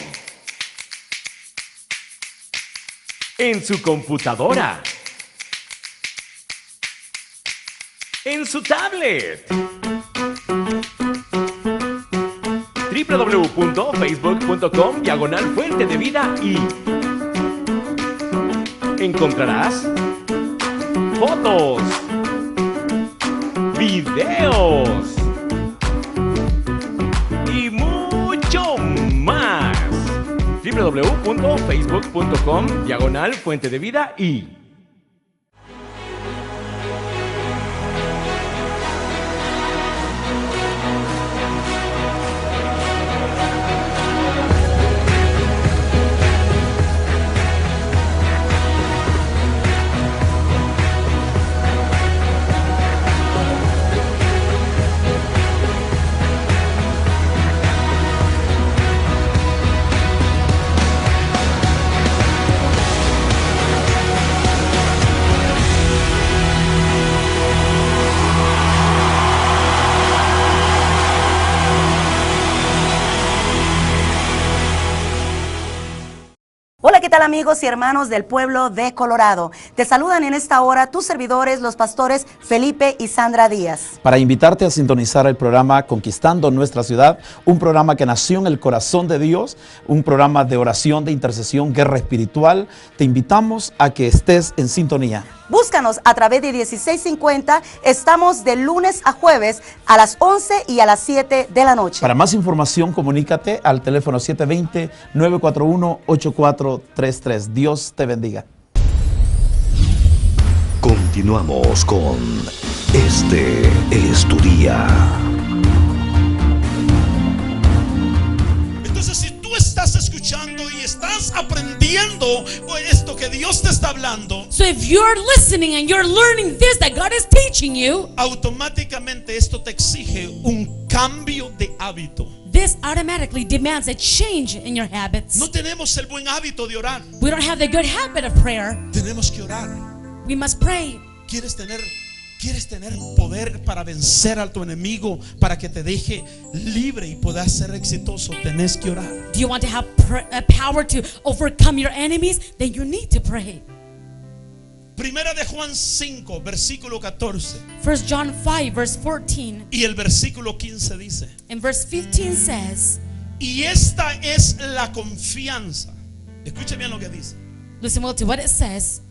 en su computadora, en su tablet. www.facebook.com/Fuente de Vida y encontrarás fotos, videos y mucho más. www.facebook.com/Fuente de Vida y Hola, ¿qué tal amigos y hermanos del pueblo de Colorado? Te saludan en esta hora tus servidores, los pastores Felipe y Sandra Díaz. Para invitarte a sintonizar el programa Conquistando Nuestra Ciudad, un programa que nació en el corazón de Dios, un programa de oración, de intercesión, guerra espiritual. Te invitamos a que estés en sintonía. Búscanos a través de 1650, estamos de lunes a jueves a las 11 y a las 7 de la noche. Para más información, comunícate al teléfono 720-941-8433. Dios te bendiga. Continuamos con Este es tu día. Entonces, si tú estás escuchando y estás aprendiendo esto que Dios te está hablando, So if you're listening and you're learning this that God is teaching you, automáticamente esto te exige un cambio de hábito. this automatically demands a change in your habits. No tenemos el buen hábito de orar. We don't have the good habit of prayer. Tenemos que orar. We must pray. ¿Quieres tener poder para vencer a tu enemigo, para que te deje libre y puedas ser exitoso? Tenés que orar. Do you want to have power to overcome your enemies? Then you need to pray. Primera de Juan 5, versículo 14. 1 John 5 verse 14 Y el versículo 15 dice: and verse 15 says, y esta es la confianza. Escuche bien lo que dice. listen well to what it says.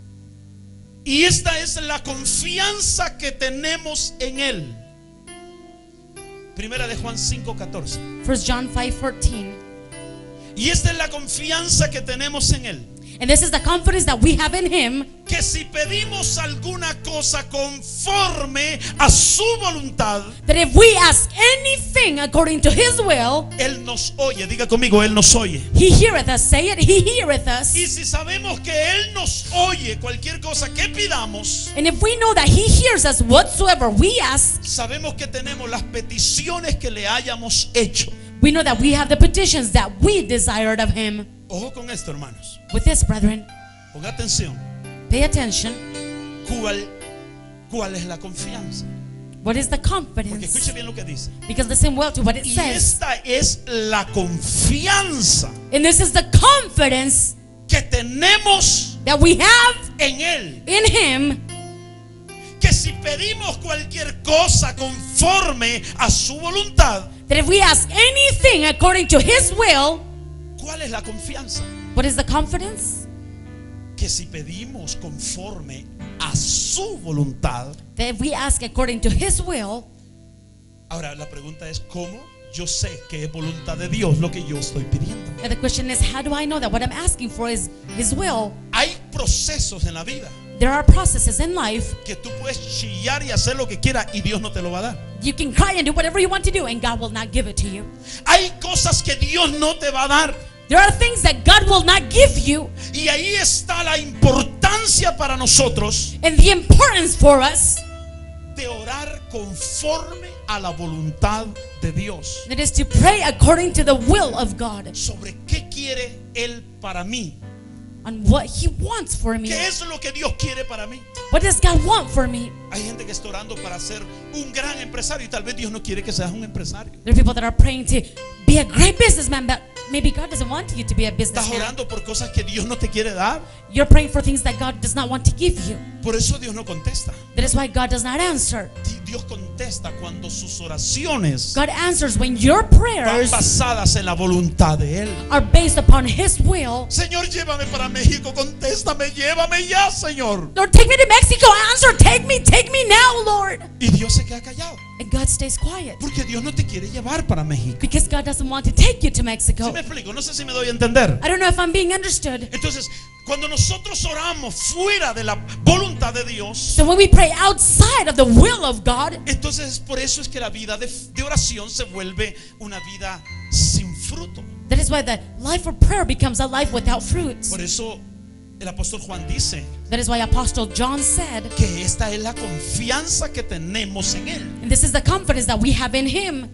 Y esta es la confianza que tenemos en Él. Primera de Juan 5, 14. 1 John 5 14. Y esta es la confianza que tenemos en Él, And this is the confidence that we have in Him, que si pedimos alguna cosa conforme a su voluntad, that if we ask anything according to His will, Él nos oye. Diga conmigo, Él nos oye. He heareth us. Say it, He heareth us. Y si sabemos que Él nos oye cualquier cosa que pidamos, And if we know that He hears us whatsoever we ask, sabemos que tenemos las peticiones que le hayamos hecho. we know that we have the petitions that we desired of Him. Ojo con esto, hermanos. With this, brethren, Ponga atención. pay attention. ¿Cuál es la confianza? What is the Porque confidence? escuche bien lo que dice. Because listen well to what it Y says. esta es la confianza And this is the confidence que tenemos that we have en Él. in Him, Que si pedimos cualquier cosa conforme a su voluntad, that if we ask anything according to His will, ¿cuál es la confianza? what is the confidence? Que si pedimos conforme a su voluntad. That if we ask according to His will, Ahora la pregunta es, ¿cómo yo sé que es voluntad de Dios lo que yo estoy pidiendo? and the question is, how do I know that what I'm asking for is His will? Hay procesos en la vida There are processes in life. que tú puedes chillar y hacer lo que quieras y Dios no te lo va a dar. You can cry and do whatever you want to do, and God will not give it to you. Hay cosas que Dios no te va a dar. There are things that God will not give you, Y ahí está la importancia para nosotros and the importance for us de orar conforme a la voluntad de Dios. that is to pray according to the will of God Sobre qué quiere Él para mí. on what He wants for me. ¿Qué es lo que Dios quiere para mí? What does God want for me? Hay gente que está orando para ser un gran empresario y tal vez Dios no quiere que seas un empresario. There are people that are praying to be a great businessman, but maybe God doesn't want you to be a Estás businessman. orando por cosas que Dios no te quiere dar. You're praying for things that God does not want to give you. Por eso Dios no contesta. That is why God does not answer. Dios contesta cuando sus oraciones God answers when your van prayers basadas en la voluntad de Él. are based upon His will. Señor, llévame para México, contéstame, llévame ya, Señor. Lord, take me to Mexico. Answer, take me now, Lord. Y Dios se queda callado, And God stays quiet porque Dios no te quiere llevar para México. because God doesn't want to take you to ¿Sí Mexico. me explico? No sé si me doy a entender. I don't know if I'm being understood. Entonces, cuando nosotros oramos fuera de la voluntad de Dios, So when we pray outside of the will of God, entonces por eso es que la vida de oración se vuelve una vida sin fruto. that is why the life of prayer becomes a life without fruits. Por eso el apóstol Juan dice That is why Apostle John said, que esta es la confianza que tenemos en Él. and this is the confidence that we have in Him.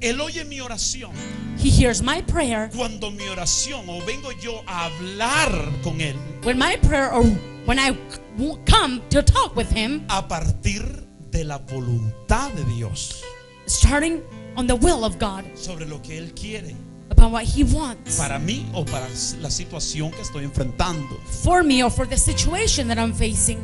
Él oye mi oración. He hears my prayer. Cuando mi oración o vengo yo a hablar con Él When my prayer or when I come to talk with Him, a partir de la voluntad de Dios starting on the will of God, sobre lo que Él quiere upon what He wants para mí o para la situación que estoy enfrentando. for me or for the situation that I'm facing.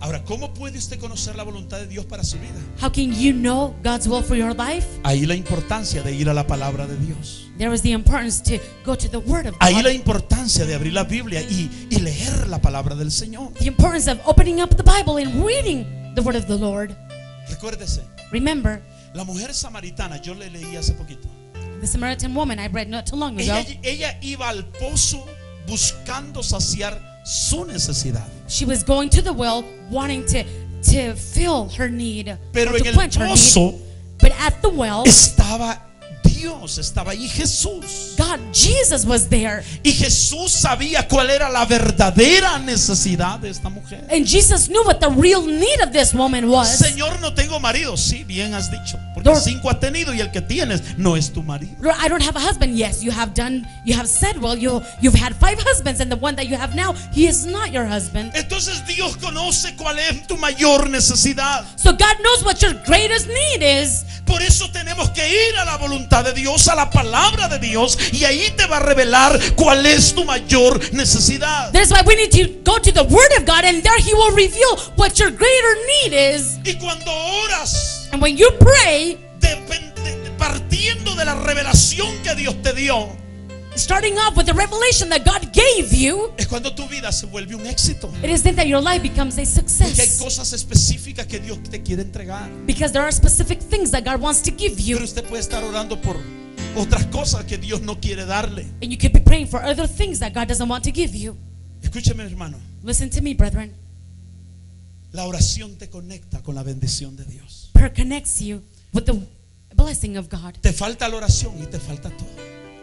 Ahora, ¿cómo puede usted conocer la voluntad de Dios para su vida? How can you know God's will for your life? Ahí la importancia de ir a la palabra de Dios. There is the importance to go to the Word of Ahí la God. importancia de abrir la Biblia y leer la palabra del Señor. The importance of opening up the Bible and reading the Word of the Lord. Recuérdese, Remember, la mujer samaritana, yo le leí hace poquito. the Samaritan woman I read not too long ago. Ella iba al pozo buscando saciar su necesidad. She was going to the well wanting to fill her need, Pero or en to el quench her pozo need. But at the well, estaba Dios, estaba ahí Jesús. God, Jesus was there. Y Jesús sabía cuál era la verdadera necesidad de esta mujer. And Jesus knew what the real need of this woman was. Señor, no tengo marido. Sí, bien has dicho. Porque Lord, 5 has tenido y el que tienes no es tu marido. Lord, I don't have a husband. Yes, you have said, well, you've had 5 husbands, and the one that you have now, he is not your husband. Entonces Dios conoce cuál es tu mayor necesidad. So God knows what your greatest need is. Por eso tenemos que ir a la voluntad de Dios, a la palabra de Dios, y ahí te va a revelar cuál es tu mayor necesidad. That's why we need to go to the Word of God, and there He will reveal what your greater need is. Y cuando oras, And when you pray, partiendo de la revelación que Dios te dio, starting off with the revelation that God gave you, es cuando tu vida se vuelve un éxito. it is then that your life becomes a Porque hay success. cosas específicas que Dios te quiere entregar. Because there are specific things that God wants to give Pero you. usted puede estar orando por otras cosas que Dios no quiere darle. And you could be praying for other things that God doesn't want to give you. Escúcheme, hermano. Listen to me, brethren. La oración te conecta con la bendición de Dios. Prayer connects you with the blessing of God. Te falta la oración y te falta todo.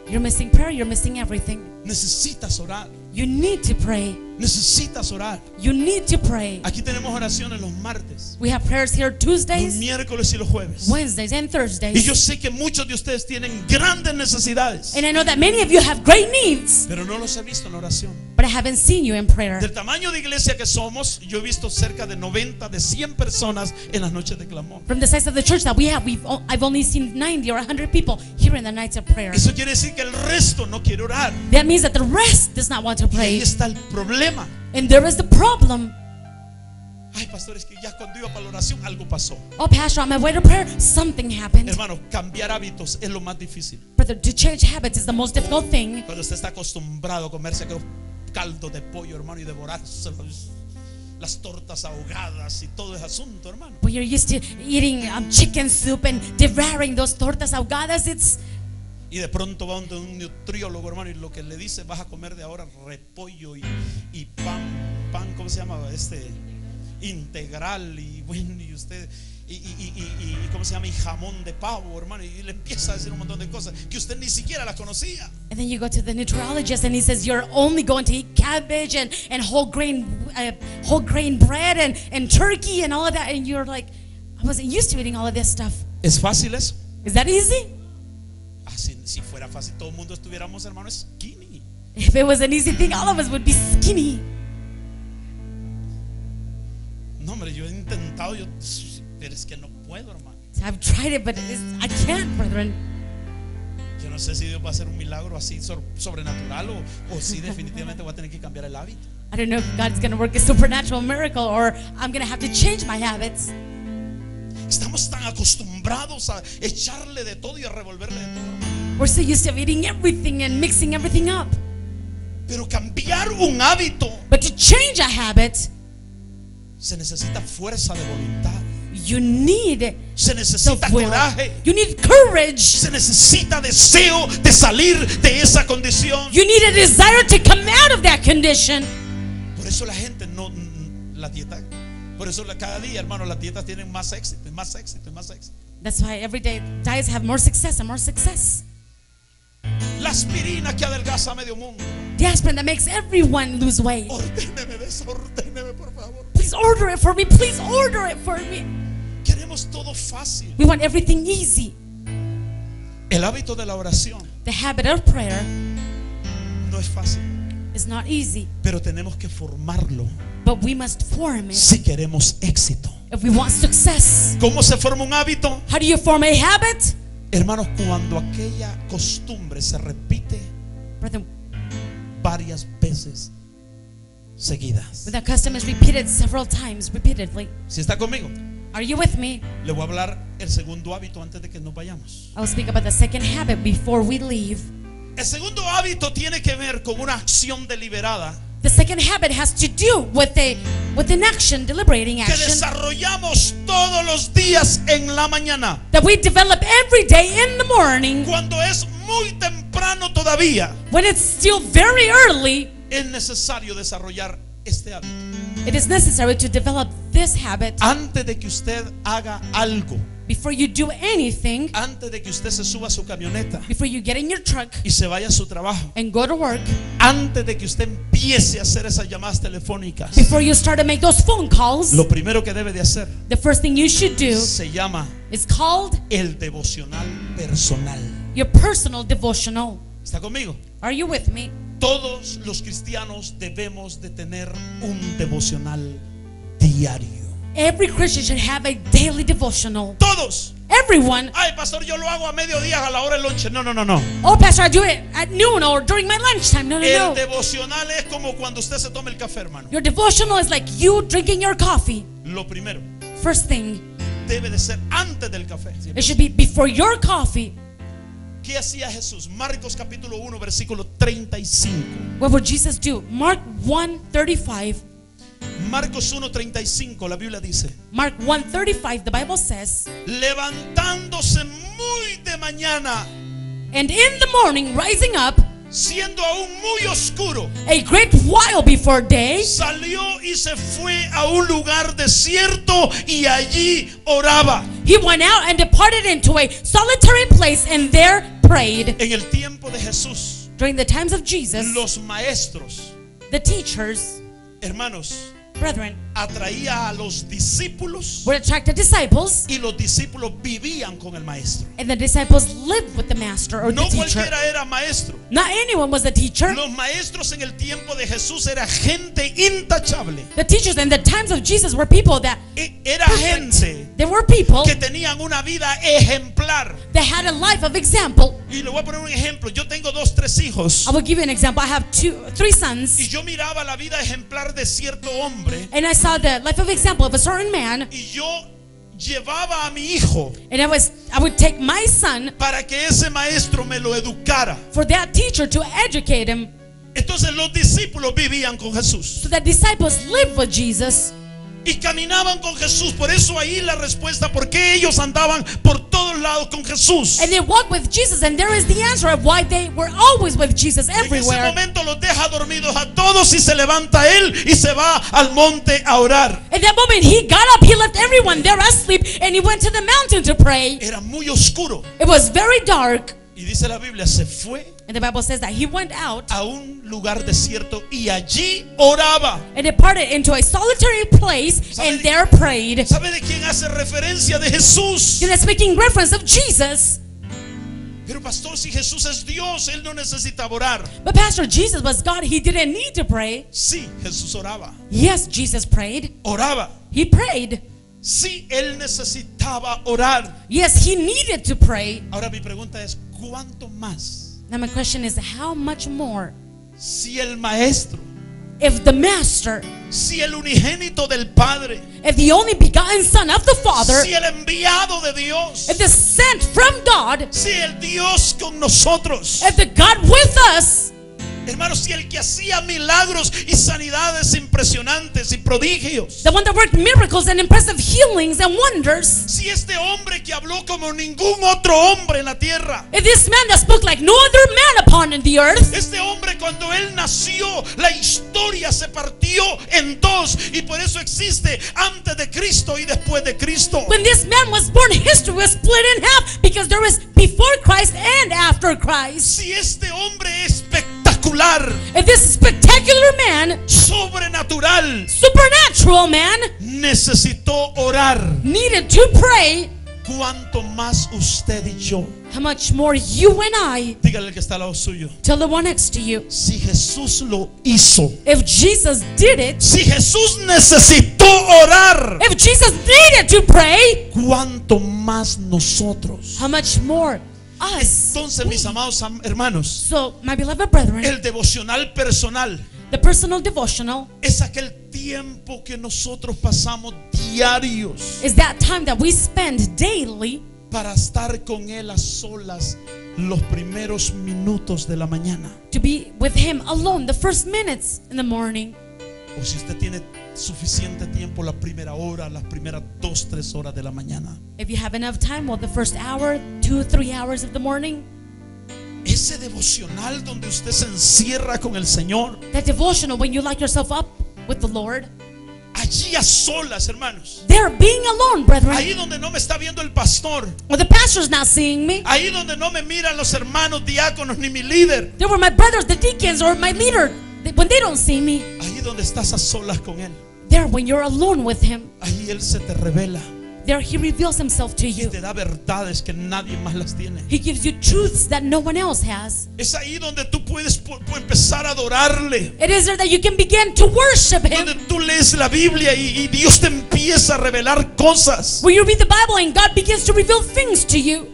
You're missing prayer, you're missing everything. Necesitas orar. You need to pray. Necesitas orar. You need to pray. Aquí tenemos oraciones los martes, We have prayers here los Tuesdays, miércoles y los jueves. Wednesdays, and Y yo Thursdays. sé que muchos de ustedes tienen grandes necesidades, And I know that many of you have great needs, pero no los he visto en la oración. but I haven't seen you in prayer. Del tamaño de iglesia que somos, yo he visto cerca de 90, de 100 personas en las noches de clamor. From the size of the church that we have, I've only seen 90 or 100 people here in the nights of prayer. Eso quiere decir que el resto no quiere orar. That means that the rest does not want to Y ahí pray. está el problema. And there is the problem. Ay, pastor, es que ya cuando iba para la oración algo pasó. Oh, pastor, on my way to prayer, something happened. Hermano, cambiar hábitos es lo más difícil. Brother, to change habits is the most difficult thing. Cuando usted está acostumbrado a comerse aquel caldo de pollo, hermano, y devorarse las tortas ahogadas y todo ese asunto, hermano. When you're used to eating chicken soup and devouring those tortas ahogadas, it's... Y de pronto va donde un nutriólogo, hermano, y lo que le dice, vas a comer de ahora repollo y pan, ¿cómo se llama? Integral, y bueno, y usted y ¿cómo se llama? Y jamón de pavo, hermano, y le empieza a decir un montón de cosas que usted ni siquiera las conocía. And then you go to the nutriologist and he says you're only going to eat cabbage and whole grain bread and turkey and all of that, and you're like, I wasn't used to eating all of this stuff. ¿Es fácil eso? Is that easy? Si fuera fácil, todo el mundo estuviéramos, hermano, skinny. If it was an easy thing, all of us would be skinny. No, hombre, yo he intentado, pero es que no puedo, hermano. I've tried it, but I can't, brethren. Yo no sé si Dios va a hacer un milagro así sobrenatural o si definitivamente voy a tener que cambiar el hábito. I don't know if God's going to work a supernatural miracle or I'm going to have to change my habits. Estamos tan acostumbrados a echarle de todo y a revolverle de todo. We're so used to eating everything and mixing everything up. Pero cambiar un hábito But to change a habit, se necesita fuerza de voluntad. you need Se necesita will. coraje. You need courage. Se necesita deseo de salir de esa condición. You need a desire to come out of that condition. Por eso la gente la dieta. Por eso cada día, hermano, las dietas tienen más éxito y más éxito y más éxito. That's why every day diets have more success and more success. La aspirina que adelgaza a medio mundo. The aspirin that makes everyone lose weight. Ordéneme, desordéneme, por favor. Please order it for me. Please order it for me. Queremos todo fácil. We want everything easy. El hábito de la oración The habit of prayer no es fácil, is not easy, pero tenemos que formarlo but we must form it si queremos éxito. if we want success. ¿Cómo se forma un hábito? How do you form a habit? Hermanos, cuando aquella costumbre se repite Brother, varias veces seguidas. when that custom is repeated several times, repeatedly. Si está conmigo, Are you with me? le voy a hablar el segundo hábito antes de que nos vayamos. I will speak about the second habit before we leave. El segundo hábito tiene que ver con una acción deliberada The second habit has to do with an action, deliberating que action, desarrollamos todos los días en la mañana. that we develop every day in the morning. Cuando es muy temprano todavía, When it's still very early, es necesario desarrollar este hábito. it is necessary to develop this habit Antes de que usted haga algo, before you do anything, antes de que usted se suba a su camioneta before you get in your truck y se vaya a su trabajo, and go to work, antes de que usted empiece a hacer esas llamadas telefónicas, before you start to make those phone calls, lo primero que debe de hacer the first thing you should do se llama is called el devocional personal. your personal devotional. ¿Está conmigo? Are you with me? Todos los cristianos debemos de tener un devocional diario. Every Christian should have a daily devotional. Todos. Everyone. Ay, pastor, yo lo hago a mediodía a la hora del lunch. No. Oh, pastor, I do it at noon or during my lunchtime. No. El devocional es como cuando usted se toma el café, hermano. Your devotional is like you drinking your coffee. Lo primero First thing, debe de ser antes del café. it should be before your coffee. ¿Qué hacía Jesús? Marcos capítulo 1 versículo 35. What would Jesus do? Mark 1:35. Marcos 1:35, la Biblia dice: Mark 1:35, the Bible says, levantándose muy de mañana, and in the morning, rising up, siendo aún muy oscuro, a great while before day, salió y se fue a un lugar desierto y allí oraba. he went out and departed into a solitary place and there prayed. En el tiempo de Jesús, During the times of Jesus, los maestros, the teachers, hermanos, brethren, atraía a los discípulos would attract the disciples, y los discípulos vivían con el maestro. and the disciples lived with the master or the No teacher. cualquiera era maestro. Not anyone was the teacher. Los maestros en el tiempo de Jesús era gente intachable. The teachers in the times of Jesus were people that Era gente they were people que tenían una vida ejemplar. that had a life of example. Y le voy a poner un ejemplo. Yo tengo 2, 3 hijos I will give you an example. I have 3 sons, y yo miraba la vida ejemplar de cierto hombre and I saw the life of example of a certain man, y yo llevaba a mi hijo and I would take my son para que ese maestro me lo educara. for that teacher to educate him. Entonces los discípulos vivían con Jesús So the disciples lived with Jesus, y caminaban con Jesús. Por eso ahí la respuesta, por qué ellos andaban por todos lados con Jesús. and they walked with Jesus, and there is the answer of why they were always with Jesus En ese everywhere. momento los deja dormidos a todos y se levanta él y se va al monte a orar. At that moment, he got up, he left everyone there asleep, and he went to the mountain to pray. Era muy oscuro It was very dark, y dice la Biblia, se fue and the Bible says that he went out a un lugar desierto y allí oraba. and departed into a solitary place, and there prayed. ¿Sabe de quién hace referencia? De Jesús. It is speaking reference of Jesus. Pero pastor, si Jesús es Dios, él no necesita orar. But Pastor, Jesus was God, he didn't need to pray. Sí, Jesús oraba. Yes, Jesus prayed. Oraba. He prayed. Sí, él necesitaba orar. Yes, he needed to pray. Ahora mi pregunta es, ¿cuánto más? Now my question is, how much more Si el maestro, if the master, si el unigénito del Padre, if the only begotten son of the Father, si el enviado de Dios, if the sent from God, si el Dios con nosotros, if the God with us, hermanos, si el que hacía milagros y sanidades impresionantes y prodigios, the one that worked miracles and impressive healings and wonders, si este hombre que habló como ningún otro hombre en la tierra, if this man that spoke like no other man upon the earth, este hombre cuando él nació, la historia se partió en dos y por eso existe antes de Cristo y después de Cristo. when this man was born, history was split in half because there was before Christ and after Christ. Si este hombre es espectacular, If this spectacular man, sobrenatural, supernatural man, necesitó orar, needed to pray, cuánto más usted y yo. how much more you and I? Dígale al que está al lado suyo, Tell the one next to you. si Jesús lo hizo, If Jesus did it, si Jesús necesitó orar, if Jesus needed to pray, cuánto más nosotros. how much more us? Entonces, mis amados hermanos, So, my beloved brethren, el devocional personal the personal devotional es aquel tiempo que nosotros pasamos diarios is that time that we spend daily para estar con Él a solas los primeros minutos de la mañana. to be with Him alone the first minutes in the morning. O si usted tiene suficiente tiempo, la primera hora, las primeras 2, 3 horas de la mañana. If you have enough time, well, the first hour, 2, 3 hours of the morning, Ese devocional donde usted se encierra con el Señor, that devotional when you lock yourself up with the Lord, allí a solas, hermanos. there being alone, brethren. Ahí donde no me está viendo el pastor, Well, the pastor's not seeing me. ahí donde no me miran los hermanos diáconos ni mi líder, There were my brothers, the deacons, or my leader. When they don't see me, ahí donde estás a solas con Él, there when you're alone with Him, ahí Él se te revela there He reveals Himself to y you. te da verdades que nadie más las tiene. He gives you truths that no one else has. Es ahí donde tú puedes empezar a adorarle, It is there that you can begin to worship Him. donde tú lees la Biblia y Dios te empieza a revelar cosas. Where you read the Bible and God begins to reveal things to you.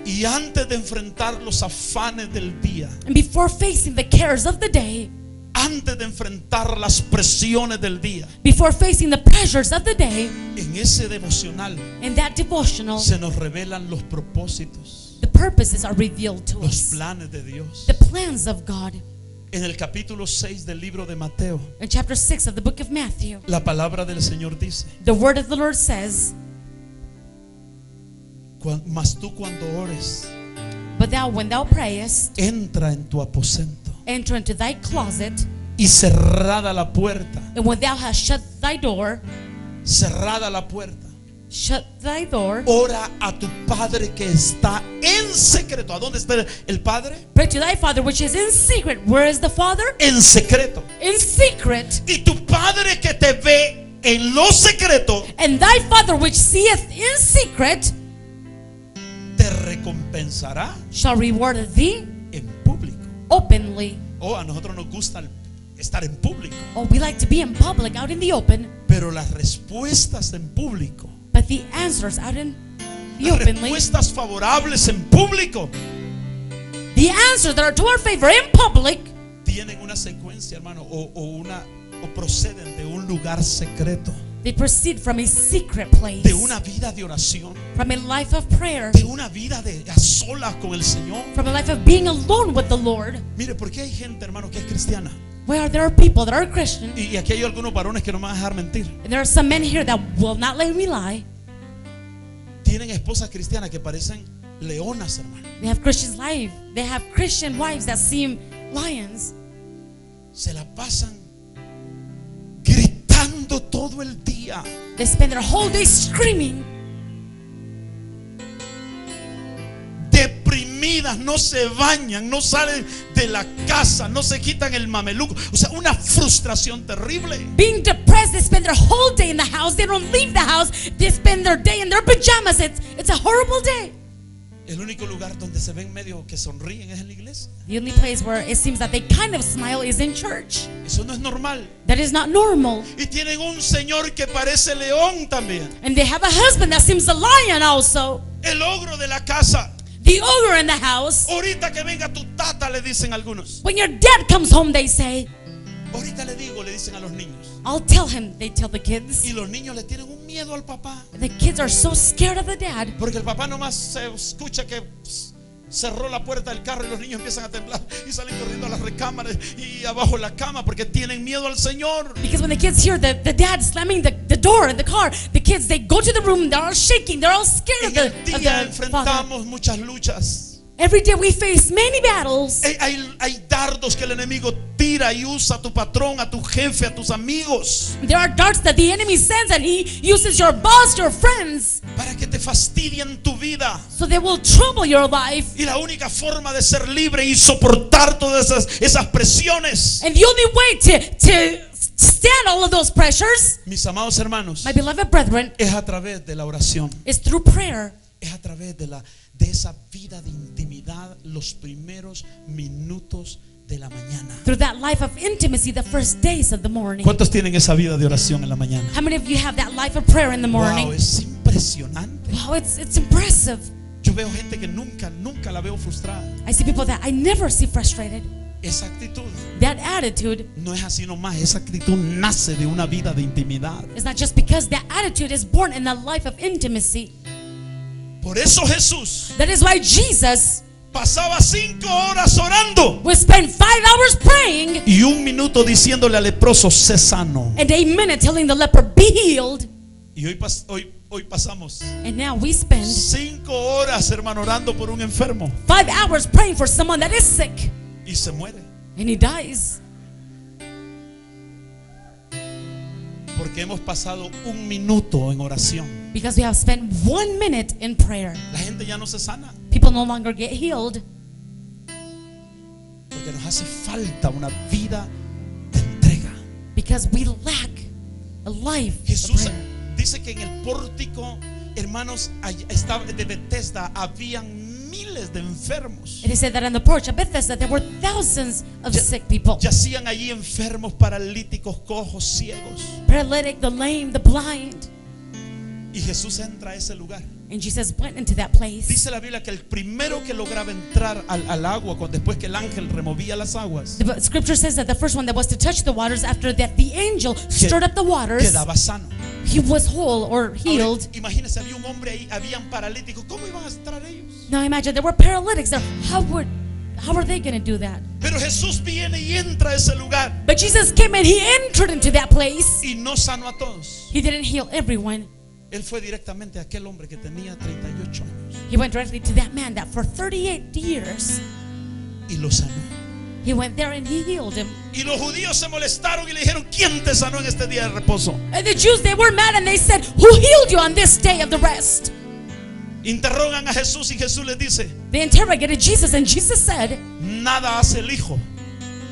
Y antes de enfrentar los afanes del día, And before facing the cares of the day, antes de enfrentar las presiones del día, before facing the pressures of the day, en ese devocional in that devotional, se nos revelan los propósitos, the purposes are revealed to los us. planes de Dios. The plans of God. En el capítulo 6 del libro de Mateo, In chapter 6 of the book of Matthew, la palabra del Señor dice: the word of the Lord says, Mas tú cuando ores, but thou, when thou prayest, entra en tu aposento enter into thy closet, y cerrada la puerta, and when thou hast shut thy door, cerrada la puerta, shut thy door, ora a tu Padre que está en secreto. ¿A dónde está el Padre? pray to thy Father which is in secret. Where is the Father? En secreto. In secret. Y tu Padre que te ve en lo secreto, and thy Father which seeth in secret te recompensará shall reward thee en público. openly. Oh, a nosotros nos gusta estar en público, Oh, we like to be in public, out in the open, pero las respuestas en público, but the answers out in the las openly, respuestas favorables en público, the answers that are to our favor in public, tienen una secuencia, hermano, o proceden de un lugar secreto, they proceed from a secret place, de una vida de oración, from a life of prayer, de una vida de a solas con el Señor. from a life of being alone with the Lord. Mire, porque hay gente, hermano, que es cristiana, Where there are people that are Christian, y aquí hay algunos varones que no me van a dejar mentir. and there are some men here that will not let me lie. Tienen esposas cristianas que parecen leonas, hermano. They have Christian life. They have Christian wives that seem lions. Se la pasan gritando todo el día. They spend their whole day screaming, Deprimidas, no se bañan, no salen de la casa, no se quitan el mameluco. O sea, una frustración terrible. being depressed. They spend their whole day in the house. They don't leave the house. They spend their day in their pajamas. It's a horrible day. El único lugar donde se ven medio que sonríen es en la iglesia. The only place where it seems that they kind of smile is in church. Eso no es normal. That is not normal. Y tienen un señor que parece león también. And they have a husband that seems a lion also. El ogro de la casa. The ogre in the house. Ahorita que venga tu tata, le dicen algunos. When your dad comes home, they say, Ahorita le digo, le dicen a los niños. I'll tell him. They tell the kids. Y los niños le tienen un miedo al papá. The kids are so scared of the dad Porque el papá nomás se escucha que cerró la puerta del carro y los niños empiezan a temblar y salen corriendo a las recámaras y abajo de la cama porque tienen miedo al Señor. because when the kids hear the dad slamming the door in the car, the kids, they go to the room, they're all shaking, they're all scared En el of día the father. enfrentamos muchas luchas. Every day we face many battles. Hay dardos que el enemigo tira y usa a tu patrón, a tu jefe, a tus amigos, There are darts that the enemy sends, and he uses your boss, your friends, para que te fastidien tu vida. so they will trouble your life. Y la única forma de ser libre y soportar todas esas presiones, And the only way to stand all of those pressures, mis amados hermanos, my beloved brethren, es a través de la oración. is through prayer. Es a través de esa vida de intimidad los primeros minutos de la mañana. Through that life of intimacy, the first days of the morning. ¿Cuántos tienen esa vida de oración en la mañana? How many of you have that life of prayer in the morning? Wow, es impresionante. Wow, it's impressive. Yo veo gente que nunca la veo frustrada. I see people that I never see frustrated. Esa actitud That attitude no es así nomás. Esa actitud nace de una vida de intimidad. is not just because that attitude is born in the life of intimacy. Por eso Jesús That is why Jesus pasaba 5 horas orando would spend 5 hours praying y 1 minuto diciéndole al leproso, sé sano. and a minute telling the leper, be healed. Y hoy pasamos And now we spend 5 horas, hermano, orando por un enfermo 5 hours praying for someone that is sick y se muere. and he dies. Porque hemos pasado 1 minuto en oración. Because we have spent 1 minute in prayer. La gente ya no se sana People no longer get healed porque nos hace falta una vida de entrega. because we lack a life of Jesús prayer. dice que en el pórtico, hermanos, de Bethesda habían miles de enfermos. It is said that in the porch of Bethesda there were thousands of sick people. Yacían allí enfermos, paralíticos, cojos, ciegos. Paralytic, the lame, the blind. Y Jesús entra a ese lugar. And Jesus went into that place. Dice la Biblia que el primero que lograba entrar al agua después que el ángel removía las aguas, The scripture says that the first one that was to touch the waters after that the angel stirred up the waters, quedaba sano. he was whole or Ahora, healed. imagínense, había un hombre ahí, habían paralíticos. ¿Cómo iban a entrar ellos? Now imagine there were paralytics there. How are they going to do that? Pero Jesús viene y entra a ese lugar But Jesus came and he entered into that place. y no sanó a todos. He didn't heal everyone. Él fue directamente a aquel hombre que tenía 38 años He went directly to that man that for 38 years y lo sanó. he went there and he healed him. Y los judíos se molestaron y le dijeron, ¿quién te sanó en este día de reposo? And the Jews, they were mad and they said, who healed you on this day of the rest? Interrogan a Jesús y Jesús les dice, They interrogated Jesus and Jesus said, nada hace el Hijo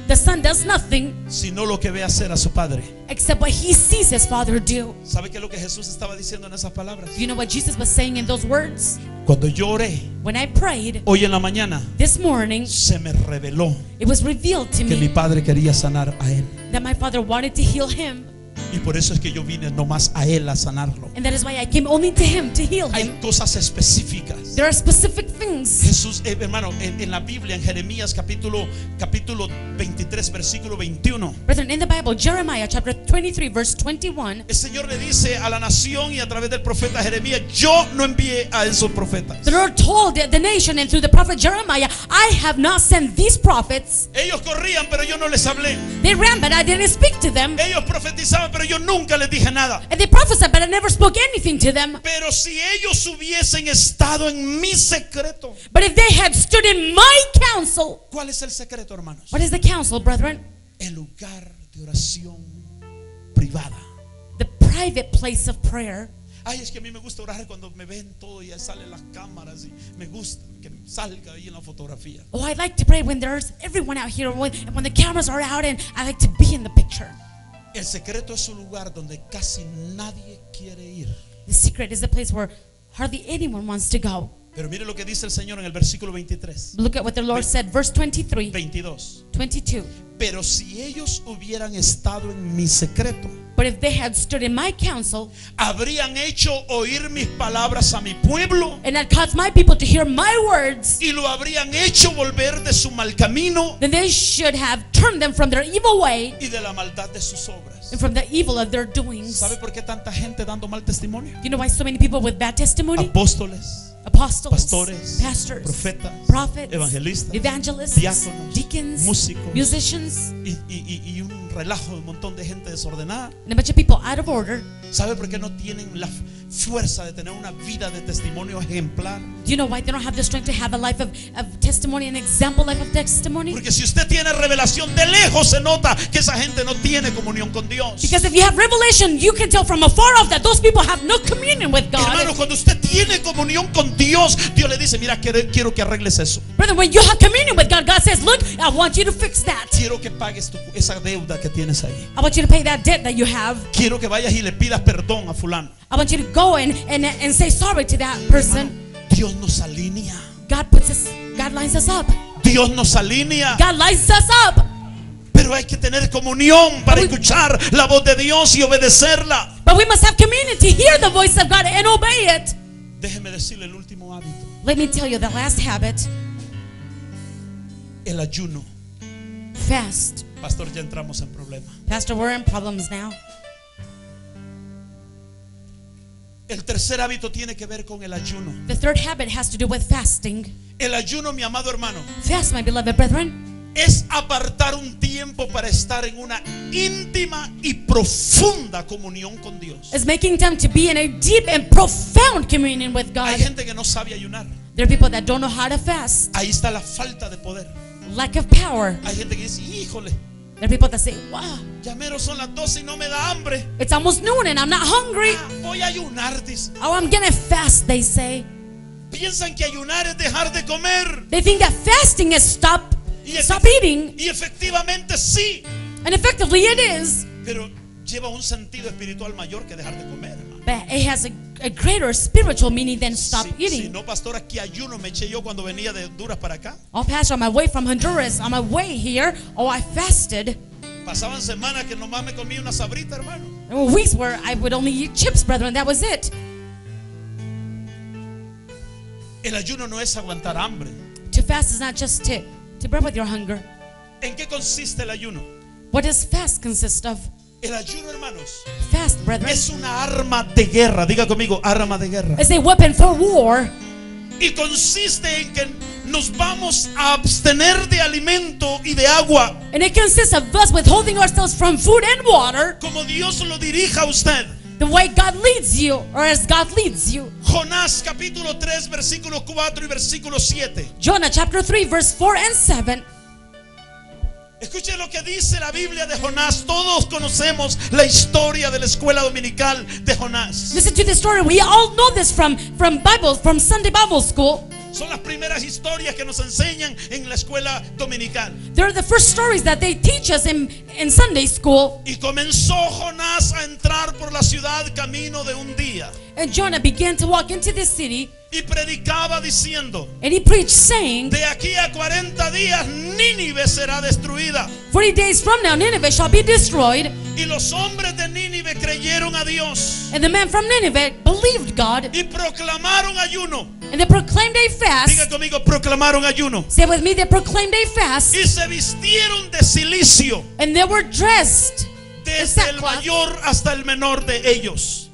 the son does nothing sino lo que ve hacer a su padre. except what he sees his father do. ¿Sabe qué es lo que Jesús estaba diciendo en esas palabras? You know what Jesus was saying in those words? Cuando yo oré When I prayed hoy en la mañana, this morning, se me reveló it was revealed to que mi me padre quería sanar a él. that my father wanted to heal him. Y por eso es que yo vine nomás a él a sanarlo. And that is why I came only to him to heal Hay him. cosas específicas. There are specific things. Jesús, hermano, en la Biblia, en Jeremías capítulo 23, versículo 21, Brethren, in the Bible, Jeremiah chapter 23, verse 21, el Señor le dice a la nación y a través del profeta Jeremías: yo no envié a esos profetas. the Lord told the nation, and through the prophet Jeremiah, I have not sent these prophets. Ellos corrían, pero yo no les hablé. They ran, but I didn't speak to them. Ellos profetizaban, pero yo nunca les dije nada. And they prophesied, but I never spoke anything to them. Pero si ellos hubiesen estado en mi secreto. But if they had stood in my counsel, ¿Cuál es el secreto, hermanos? what is the counsel, brethren? El lugar de oración privada. The private place of prayer. Ay, es que a mí me gusta orar cuando me ven todo y ya salen las cámaras y me gusta que salga ahí en la fotografía. Oh, I like to pray when there's everyone out here, when the cameras are out, and I like to be in the picture. El secreto es un lugar donde casi nadie quiere ir. The secret is the place where hardly anyone wants to go. Pero mire lo que dice el Señor en el versículo 23, Look at what the Lord said, verse 23, 22. 22. Pero si ellos hubieran estado en mi secreto, But if they had stood in my counsel habrían hecho oír mis palabras a mi pueblo and had caused my people to hear my words, y lo habrían hecho volver de su mal camino then they should have turned them from their evil way y de la maldad de sus obras. and from the evil of their doings. ¿Sabe por qué tanta gente dando mal testimonio? You know why so many people with bad testimony? Apóstoles, Apostles, pastores, pastors, profetas, prophets, evangelistas, evangelists, diáconos, deacons, músicos, musicians, y un relajo de un montón de gente desordenada. and a bunch of people out of order. ¿Sabe por qué no tienen la fuerza de tener una vida de testimonio ejemplar? Do you know why they don't have the strength to have a life of testimony, an example life of testimony? Porque si usted tiene revelación, de lejos se nota que esa gente no tiene comunión con Dios. Because if you have revelation, you can tell from afar off that those people have no communion with God. Hermano, cuando usted tiene comunión con Dios, Dios le dice: mira, quiero que arregles eso. Brother, when you have communion with God, God says, look, I want you to fix that. Quiero que pagues esa deuda que tienes ahí. I want you to pay that debt that you have. Quiero que vayas y le pidas perdón a fulano. I want you to go and say sorry to that person. Dios nos alinea. God lines us up. Dios nos alinea. God lines us up. Pero hay que tener comunión para escuchar la voz de Dios y obedecerla. But we must have communion to hear the voice of God and obey it. Déjeme decirle el último hábito: Let me tell you the last habit. el ayuno. Fast. Pastor, ya entramos en problemas. Pastor, we're in problems now. El tercer hábito tiene que ver con el ayuno. The third habit has to do with fasting. El ayuno, mi amado hermano, Fast, my beloved brethren, es apartar un tiempo para estar en una íntima y profunda comunión con Dios. is making time to be in a deep and profound communion with God. Hay gente que no sabe ayunar. There are people that don't know how to fast. Ahí está la falta de poder. Lack of power. Hay gente que dice: híjole, There are people that say, wow, ya mero son las 12 y no me da hambre. it's almost noon and I'm not hungry. Voy a ayunar, dice. Oh, I'm gonna fast, they say. Piensan que ayunar es dejar de comer. They think that fasting is stop eating. Y efectivamente sí, And effectively it is. pero lleva un sentido espiritual mayor que dejar de comer, hermano. But it has a greater spiritual meaning than stop Si eating. no, pastor, aquí ayuno me eché yo cuando venía de Honduras para acá. Oh, Pastor, on my way from Honduras, on my way here, oh, I fasted. Pasaban semanas que nomás me comía una sabrita, hermano. There were weeks where I would only eat chips, brethren. That was it. El ayuno no es aguantar hambre. To fast is not just to bear with your hunger. ¿En qué consiste el ayuno? What does fast consist of? El ayuno, hermanos, Fast, brethren, es una arma de guerra. Diga conmigo: arma de guerra. is a weapon for war. Y consiste en que nos vamos a abstener de alimento y de agua, And it consists of us withholding ourselves from food and water como Dios lo dirija a usted. the way God leads you, or as God leads you. Jonás capítulo 3 versículo 4 y versículo 7. Jonah chapter 3 verse 4 and 7. Escuche lo que dice la Biblia de Jonás. Todos conocemos la historia de la escuela dominical de Jonás. Listen to the story. We all know this from Sunday Bible school. Son las primeras historias que nos enseñan en la escuela dominical. They're the first stories that they teach us in Sunday school. Y comenzó Jonás a entrar por la ciudad camino de un día. And Jonah began to walk into the city, Y predicaba diciendo: and he preached, saying, de aquí a 40 días Nínive será destruida. 40 days from now, Nineveh shall be destroyed. Y los hombres de Nínive creyeron a Dios And the men from Nineveh believed God, y proclamaron ayuno. and they proclaimed a Diga fast. conmigo, proclamaron ayuno. Say with me, they proclaimed a fast, Y se vistieron de cilicio, and they were dressed desde el sackcloth. mayor hasta el menor de ellos.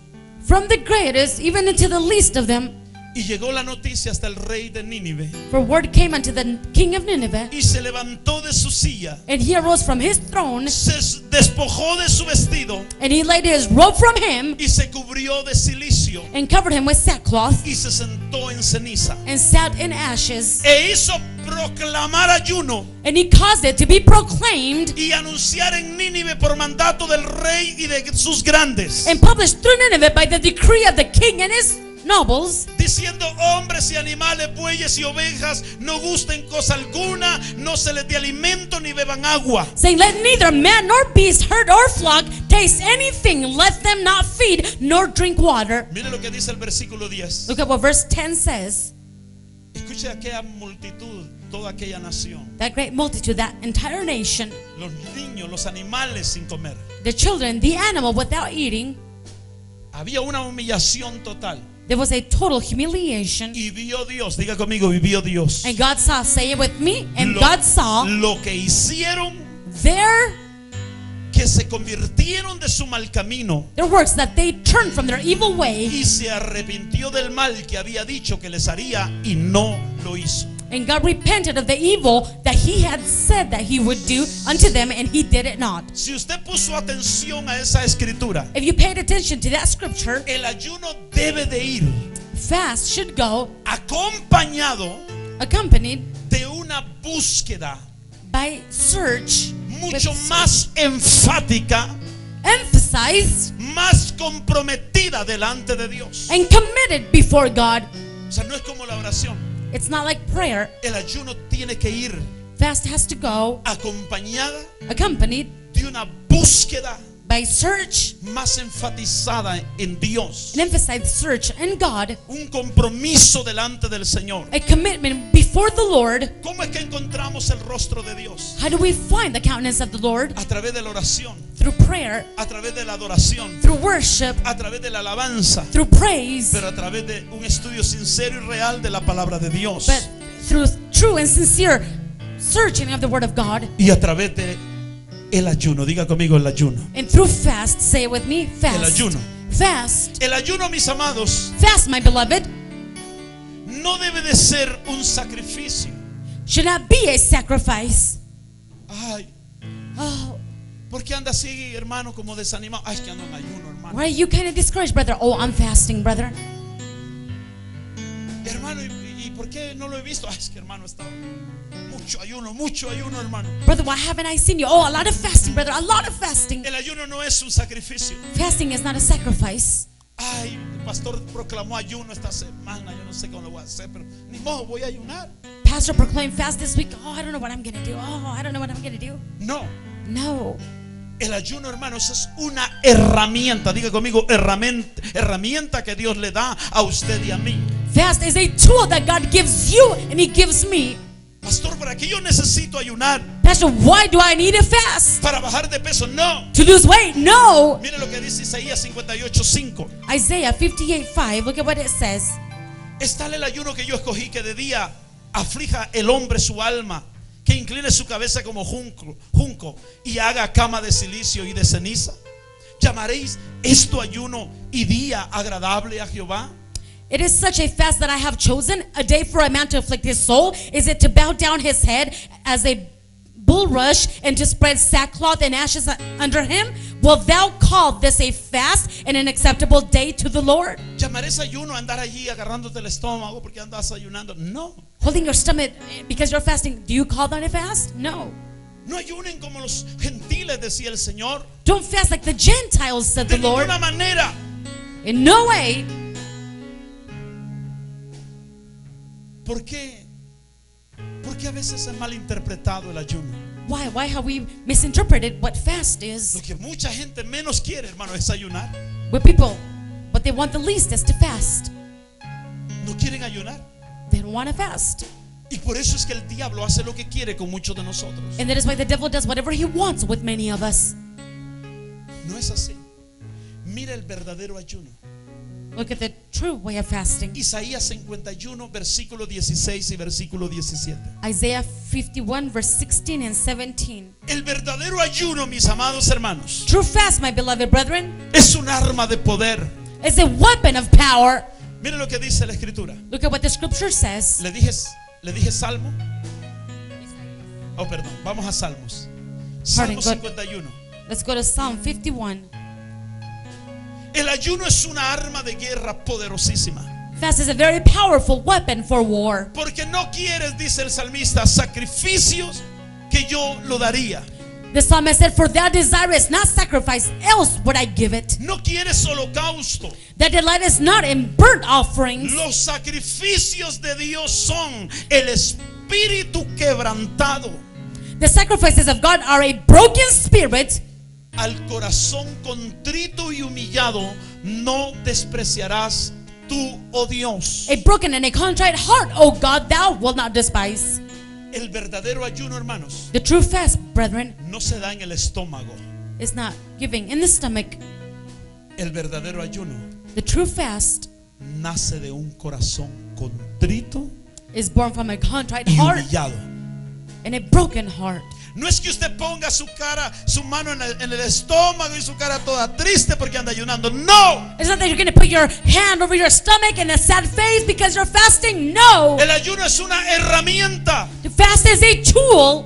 from the greatest even into the least of them. Y llegó la noticia hasta el rey de Nínive. For word came unto the king of Nineveh, Y se levantó de su silla, and he arose from his throne, se despojó de su vestido and he laid his robe from him, y se cubrió de cilicio and covered him with sackcloth, y se sentó en ceniza. and sat in ashes. E hizo proclamar ayuno And he caused it to be proclaimed y anunciar en Nínive por mandato del rey y de sus grandes, and published through Nineveh by the decree of the king and his nobles, diciendo: hombres y animales, bueyes y ovejas, no gusten cosa alguna, no se les dé alimento ni beban agua. saying, let neither man nor beast, herd or flock taste anything, let them not feed nor drink water. Mire lo que dice el versículo 10. Look at what verse 10 says. Escuche aquella multitud, toda aquella nación, That great multitude, that entire nation, los niños, los animales sin comer. the children, the animal without eating. Había una humillación total. There was a total humiliation. Y vio Dios, diga conmigo, y vio Dios And God saw, say it with me, and lo, God saw lo que hicieron, their que se convirtieron de su mal camino works, that they turned from their evil way, y se arrepintió del mal que había dicho que les haría y no lo hizo. and God repented of the evil that he had said that he would do unto them, and he did it not. Si usted puso atención a esa escritura, If you paid attention to that scripture, el ayuno debe de ir fast should go acompañado accompanied de una búsqueda by search, mucho with más enfática, emphasized más comprometida delante de Dios. and committed before God. O sea, no es como la oración. It's not like prayer. El ayuno tiene que ir Fast has to go acompañada accompanied de una búsqueda by search, más enfatizada en Dios, an emphasized search in God, un compromiso delante del Señor. a commitment before the Lord. ¿Cómo es que encontramos el rostro de Dios? How do we find the countenance of the Lord? A través de la oración, Through prayer, a través de la adoración, through worship, a través de la alabanza, through praise, pero a través de un estudio sincero y real de la palabra de Dios, but through true and sincere searching of the Word of God, y a través de el ayuno. Diga conmigo, el ayuno. and through fast, say it with me, El fast. ayuno. Fast. El ayuno, mis amados, Fast, my beloved, no debe de ser un sacrificio. should not be a sacrifice. Ay, Oh, ¿por qué anda así, hermano, como desanimado? Ay, es que ando en ayuno, hermano. why are you kind of discouraged, brother? Oh, I'm fasting, brother. Hermano, ¿y por qué no lo he visto? Ay, es que, hermano, está mucho ayuno, hermano. Brother, why haven't I seen you? Oh, a lot of fasting, brother, a lot of fasting. El ayuno no es un sacrificio. Fasting is not a sacrifice. Ay, el pastor proclamó ayuno esta semana. Yo no sé cómo lo voy a hacer, pero ni modo, voy a ayunar. Pastor proclaimed fast this week. Oh, I don't know what I'm going to do. Oh, I don't know what I'm going to do. No. No. El ayuno, hermanos, es una herramienta. Diga conmigo, herramienta que Dios le da a usted y a mí. Fast is a tool that God gives you and He gives me. Pastor, ¿para qué yo necesito ayunar? Pastor, why do I need a fast? ¿Para bajar de peso? No. To lose weight? No. Mire lo que dice Isaías 58:5. Isaiah 58:5. Look at what it says. Es tal el ayuno que yo escogí, que de día aflija el hombre su alma, que incline su cabeza como junco y haga cama de silicio y de ceniza. ¿Llamaréis esto ayuno y día agradable a Jehová? It is such a fast that I have chosen, a day for a man to afflict his soul. Is it to bow down his head as a bulrush and to spread sackcloth and ashes under him? Wilt thou call this a fast and an acceptable day to the Lord? ¿Llamarés ayuno a andar allí agarrándote el estómago porque andas ayunando? No. Holding your stomach because you're fasting, do you call that a fast? No. No ayunen como los gentiles, decía el Señor. Don't fast like the Gentiles, said De the Lord. ninguna manera. In no way. ¿Por qué a veces es mal interpretado el ayuno? Why have we misinterpreted what fast is? Lo que mucha gente menos quiere, hermano, es ayunar. What they want the least is to fast. No quieren ayunar. They don't want to fast. Y por eso es que el diablo hace lo que quiere con muchos de nosotros. And that is why the devil does whatever he wants with many of us. No es así. Mira el verdadero ayuno. Look at the true way of fasting. Isaías 51, versículo 16 y versículo 17. Isaiah 51 verse 16 and 17. El verdadero ayuno, mis amados hermanos, True fast, my beloved brethren, es un arma de poder. is a weapon of power. Mire lo que dice la escritura. Look at what the scripture says. Le dije Salmo. Oh, perdón, vamos a Salmos. Salmo Pardon, 51. Let's go to Psalm 51. El ayuno es una arma de guerra poderosísima. Fast is a very powerful weapon for war. Porque no quieres, dice el salmista, sacrificios que yo lo daría. The psalmist said, "For thou desirest not sacrifice, else would I give it. No quieres holocausto. That delight is not in burnt offerings." Los sacrificios de Dios son el espíritu quebrantado, The sacrifices of God are a broken spirit. al corazón contrito y humillado no despreciarás tú, oh Dios. A broken and a contrite heart, O God, thou wilt not despise. El verdadero ayuno, hermanos, The true fast, brethren, no se da en el estómago. is not giving in the stomach. El verdadero ayuno The true fast nace de un corazón contrito is born from a contrite y heart humillado. and a broken heart. No es que usted ponga su mano en el estómago y su cara toda triste porque anda ayunando. No. It's not that you're going to put your hand over your stomach and a sad face because you're fasting. No. El ayuno es una herramienta. The fast is a tool,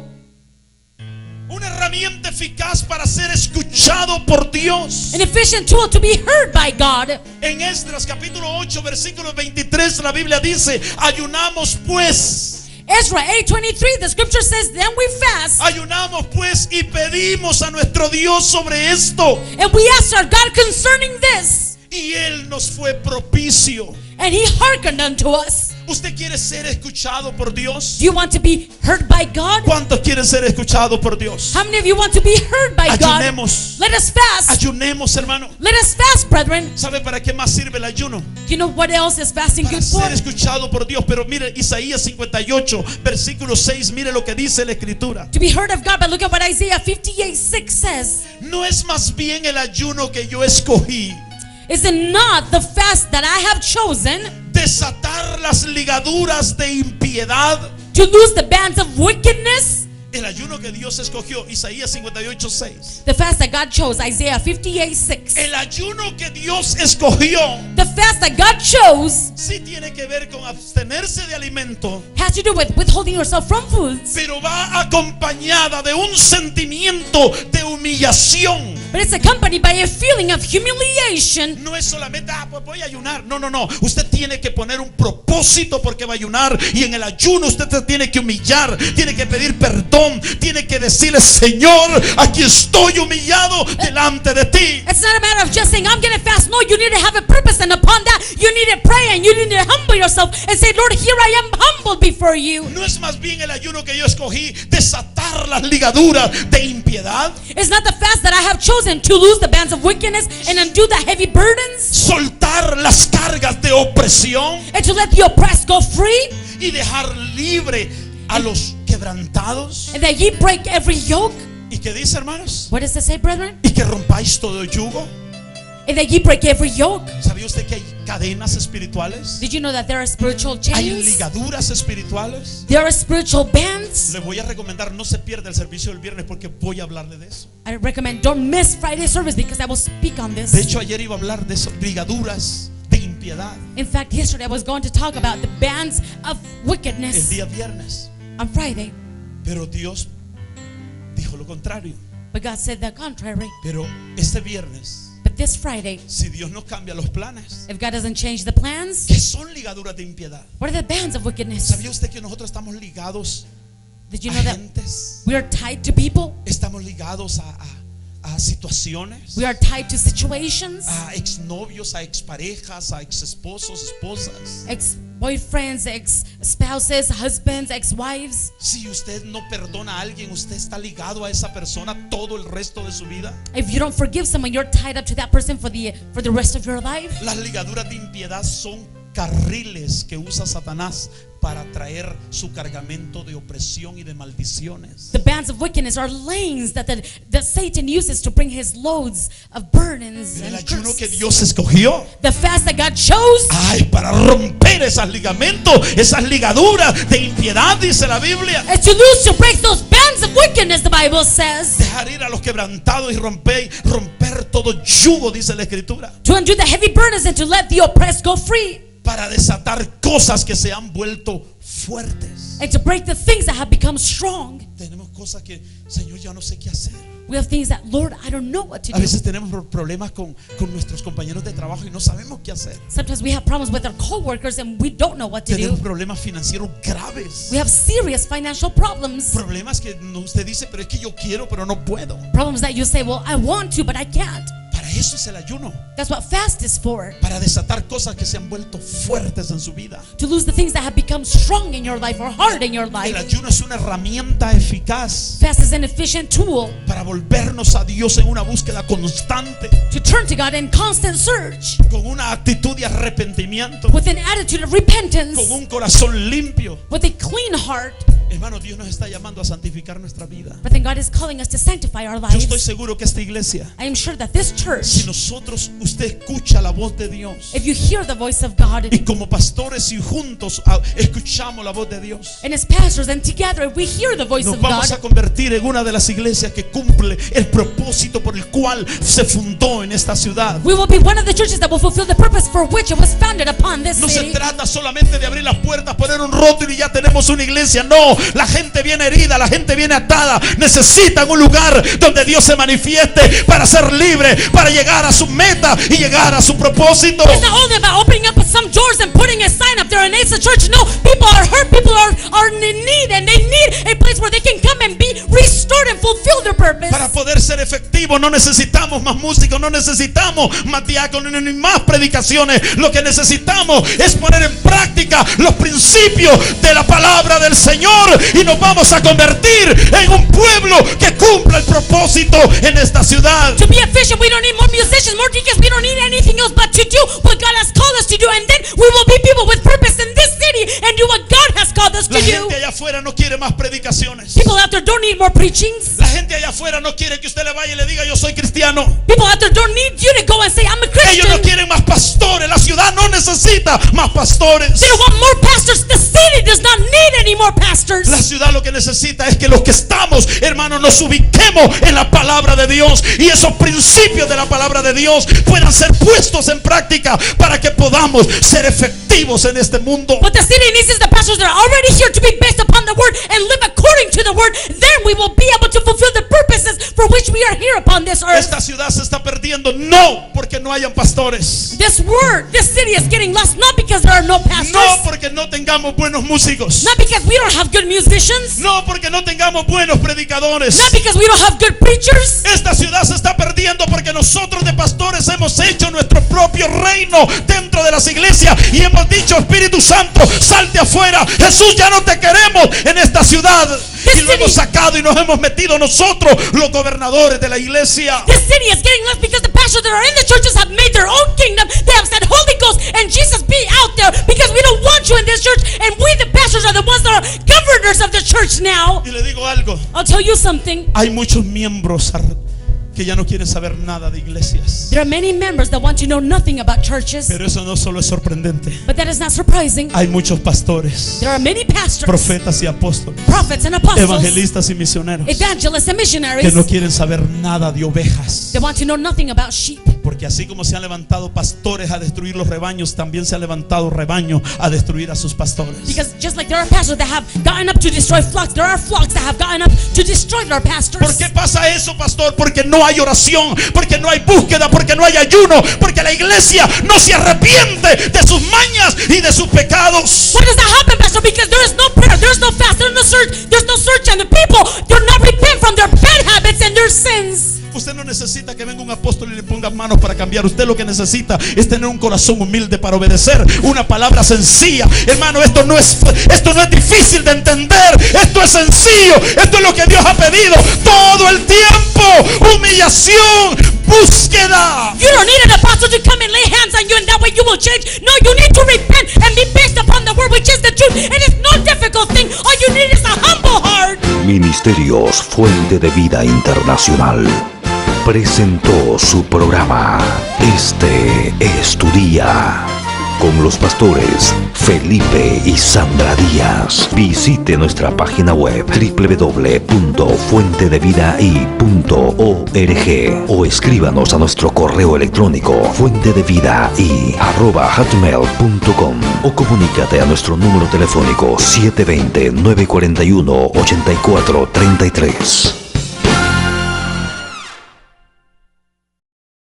Una herramienta eficaz para ser escuchado por Dios. an efficient tool to be heard by God. En Esdras capítulo 8 versículo 23 la Biblia dice: ayunamos pues. Ezra 8:23, the scripture says, "Then we fast Ayunamos pues y pedimos a nuestro Dios sobre esto. and we asked our God concerning this, Y Él nos fue propicio. and He hearkened unto us." ¿Usted quiere ser escuchado por Dios? Do you want to be heard by God? ¿Cuántos quieren ser escuchados por Dios? How many of you want to be heard by God? Ayunemos. Let us fast. Ayunemos, hermano. Let us fast, brethren. ¿Sabe para qué más sirve el ayuno? You know what else is fasting Para good for? ser escuchado por Dios. Pero mire Isaías 58 versículo 6. Mire lo que dice la escritura. To be heard of God. But look at what Isaiah 58:6 says. ¿No es más bien el ayuno que yo escogí Is it not the fast that I have chosen desatar las ligaduras de impiedad? to loose the bands of wickedness? El ayuno que Dios escogió, Isaías 58:6. The fast that God chose, Isaiah 58:6. El ayuno que Dios escogió The fast that God chose sí tiene que ver con abstenerse de alimento, has to do with withholding yourself from foods, pero va acompañada de un sentimiento de humillación. but it's accompanied by a feeling of humiliation. No es solamente, pues voy a ayunar. No, no, no. Usted tiene que poner un propósito porque va a ayunar. Y en el ayuno usted se tiene que humillar, tiene que pedir perdón, tiene que decirle: Señor, aquí estoy humillado delante de ti. It's not a matter of just saying, "I'm going to fast." No, you need to have a purpose, and upon that, you need to pray and you need to humble yourself and say, "Lord, here I am humbled before you." No es más bien el ayuno que yo escogí desatar las ligaduras de impiedad, It's not the fast that I have chosen to loose the bands of wickedness and undo the heavy burdens soltar las cargas de opresión and to let the oppressed go free, y dejar libre a los quebrantados. and that ye break every yoke. ¿Y qué dice, hermanos? What does it say, brethren? Y que rompáis todo yugo. And that ye break every yoke. ¿Sabía usted que hay cadenas espirituales? Did you know that there are spiritual Hay chains? ligaduras espirituales. There are spiritual bands. Le voy a recomendar, no se pierda el servicio del viernes porque voy a hablarle de eso. I recommend don't miss Friday service because I will speak on De this. hecho, ayer iba a hablar de eso, ligaduras de impiedad, In fact, yesterday I was going to talk about the bands of el wickedness día viernes. on Friday. Pero Dios dijo lo contrario. But God said the contrary. Pero este viernes, But this Friday, si Dios no cambia los planes, if God doesn't change the plans, ¿qué son ligaduras de impiedad? what are the bands of wickedness? ¿Sabía usted que nosotros estamos ligados Did you a know that gentes? we are tied to people? Estamos ligados a situaciones, We are tied to situations. a exnovios, a exparejas, a exesposos, esposas. boyfriends, ex-spouses, husbands, ex-wives. Si usted no perdona a alguien, usted está ligado a esa persona todo el resto de su vida. If you don't forgive someone, you're tied up to that person for the rest of your life. Las ligaduras de impiedad son carriles que usa Satanás para traer su cargamento de opresión y de maldiciones. The bands of wickedness are lanes that Satan uses to bring his loads of burdens El and ayuno que curses. Dios escogió, The fast that God chose, ay, para romper esos ligamentos, esas ligaduras de impiedad, dice la Biblia. is to loose, to break those bands of wickedness, the Bible says. Dejar ir a los quebrantados y romper todo yugo, dice la Escritura. To undo the heavy burdens and to let the oppressed go free. Para desatar cosas que se han vuelto fuertes. And to break the things that have become strong. Tenemos cosas que, Señor, ya no sé qué hacer. We have things that, Lord, I don't know what to A veces do. tenemos problemas con nuestros compañeros de trabajo y no sabemos qué hacer. Sometimes we have problems with our co-workers and we don't know what to do. Tenemos problemas financieros graves. We have serious financial problems. Problemas que usted dice, pero es que yo quiero, pero no puedo. Problems that you say, well, I want to, but I can't. Para eso es el ayuno. That's what fast is for. Para desatar cosas que se han vuelto fuertes en su vida. To lose the things that have become strong in your life or hard in your El life. ayuno es una herramienta eficaz Fast is an efficient tool para volvernos a Dios en una búsqueda constante, to turn to God in constant search con una actitud de arrepentimiento, with an attitude of repentance, con un corazón limpio. with a clean heart. Hermano, Dios nos está llamando a santificar nuestra vida. But then God is calling us to sanctify our Yo estoy lives. seguro que esta iglesia, I am sure that this si church, usted escucha la voz de Dios, if you hear the voice of God, y como pastores y juntos escuchamos la voz de Dios, and as pastors and together we hear the voice nos of vamos God, a convertir en una de las iglesias que cumple el propósito por el cual se fundó en esta ciudad. we will be one of the churches that will fulfill the purpose for which it was founded upon this No se city. trata solamente de abrir las puertas, poner un rótulo y ya tenemos una iglesia. No, la gente viene herida, la gente viene atada. Necesitan un lugar donde Dios se manifieste para ser libre, para llegar a su meta y llegar a su propósito. It's not only about opening up some doors and putting a sign up there and it's a church. No, people are hurt, people are in need, and they need a place where they can come and be restored and fulfill their purpose. Para poder ser efectivos no necesitamos más músicos, no necesitamos más diáconos ni más predicaciones. Lo que necesitamos es poner en práctica los principios de la palabra del Señor y nos vamos a convertir en un pueblo que cumpla el propósito en esta ciudad. To be efficient, we don't need more musicians, more deacons. We don't need anything else but to do what God has called us to do, and then we will be people with purpose in this city and do what God has called us to La do. gente allá afuera no quiere más predicaciones. People out there don't need more preachings. La gente allá afuera no quiere que usted le vaya y le diga yo soy cristiano. People out there don't need you to go and say, I'm a Ellos no Christian. quieren más pastores. La ciudad no necesita más pastores. They don't want more pastors. The city does not need any more pastors. La ciudad lo que necesita es que los que estamos, hermanos, nos ubiquemos en la palabra de Dios y esos principios de la palabra de Dios puedan ser puestos en práctica para que podamos ser efectivos en este mundo. What the city needs is the pastors that are already here to be based upon the word and live according to the word. Then we will be able to fulfill the purposes for which we are here upon this earth. Esta ciudad se está perdiendo no porque no hayan pastores, This city is getting lost not because there are no pastors, no porque no tengamos buenos músicos, not because we don't have good musicians, no porque no tengamos buenos predicadores. not because we don't have good preachers. Esta ciudad se está perdiendo porque nosotros de pastores hemos hecho nuestro propio reino dentro de las iglesias y hemos dicho, Espíritu Santo, salte afuera. Jesús, ya no te queremos en esta ciudad. Y lo hemos sacado y nos hemos metido nosotros, los gobernadores de la iglesia. This city is getting lost because the pastors that are in the churches have made their own kingdom. They have said, Holy Ghost and Jesus be out there because we don't want you in this church. And we, the pastors, are the ones that are governors of the church now. Y le digo algo, I'll tell you something. hay muchos miembros que ya no quieren saber nada de iglesias. There are many members that want to know nothing about churches, Pero eso no solo es sorprendente. but that is not surprising. Hay muchos pastores, There are many pastors, profetas y apóstoles, prophets and apostles, evangelistas y misioneros evangelists and que missionaries. no quieren saber nada de ovejas. They want to know nothing about sheep. Porque así como se han levantado pastores a destruir los rebaños, también se ha levantado rebaño a destruir a sus pastores. Because just like there are pastors that have gotten up to destroy flocks, there are flocks that have gotten up to destroy their pastors. ¿Por qué pasa eso, pastor? Porque no hay oración, porque no hay búsqueda, porque no hay ayuno, porque la iglesia no se arrepiente de sus mañas y de sus pecados. Why does that happen, pastor? Because there is no prayer, there is no fast, there's no search, and the people do not repent from their bad habits and their sins. Usted no necesita que venga un apóstol y le ponga manos para cambiar. Usted lo que necesita es tener un corazón humilde para obedecer. Una palabra sencilla. Hermano, esto no es difícil de entender. Esto es sencillo. Esto es lo que Dios ha pedido todo el tiempo. Humillación, búsqueda. You don't need an apostle to come and lay hands on you and that way you will change. No, you need to repent and be based upon the word, which is the truth. It is no difficult thing. All you need is a humble heart. Ministerios Fuente de Vida Internacional presentó su programa Este es tu día, con los pastores Felipe y Sandra Díaz. Visite nuestra página web www.fuentedevidai.org o escríbanos a nuestro correo electrónico fuentedevidai@hotmail.com o comunícate a nuestro número telefónico 720-941-8433.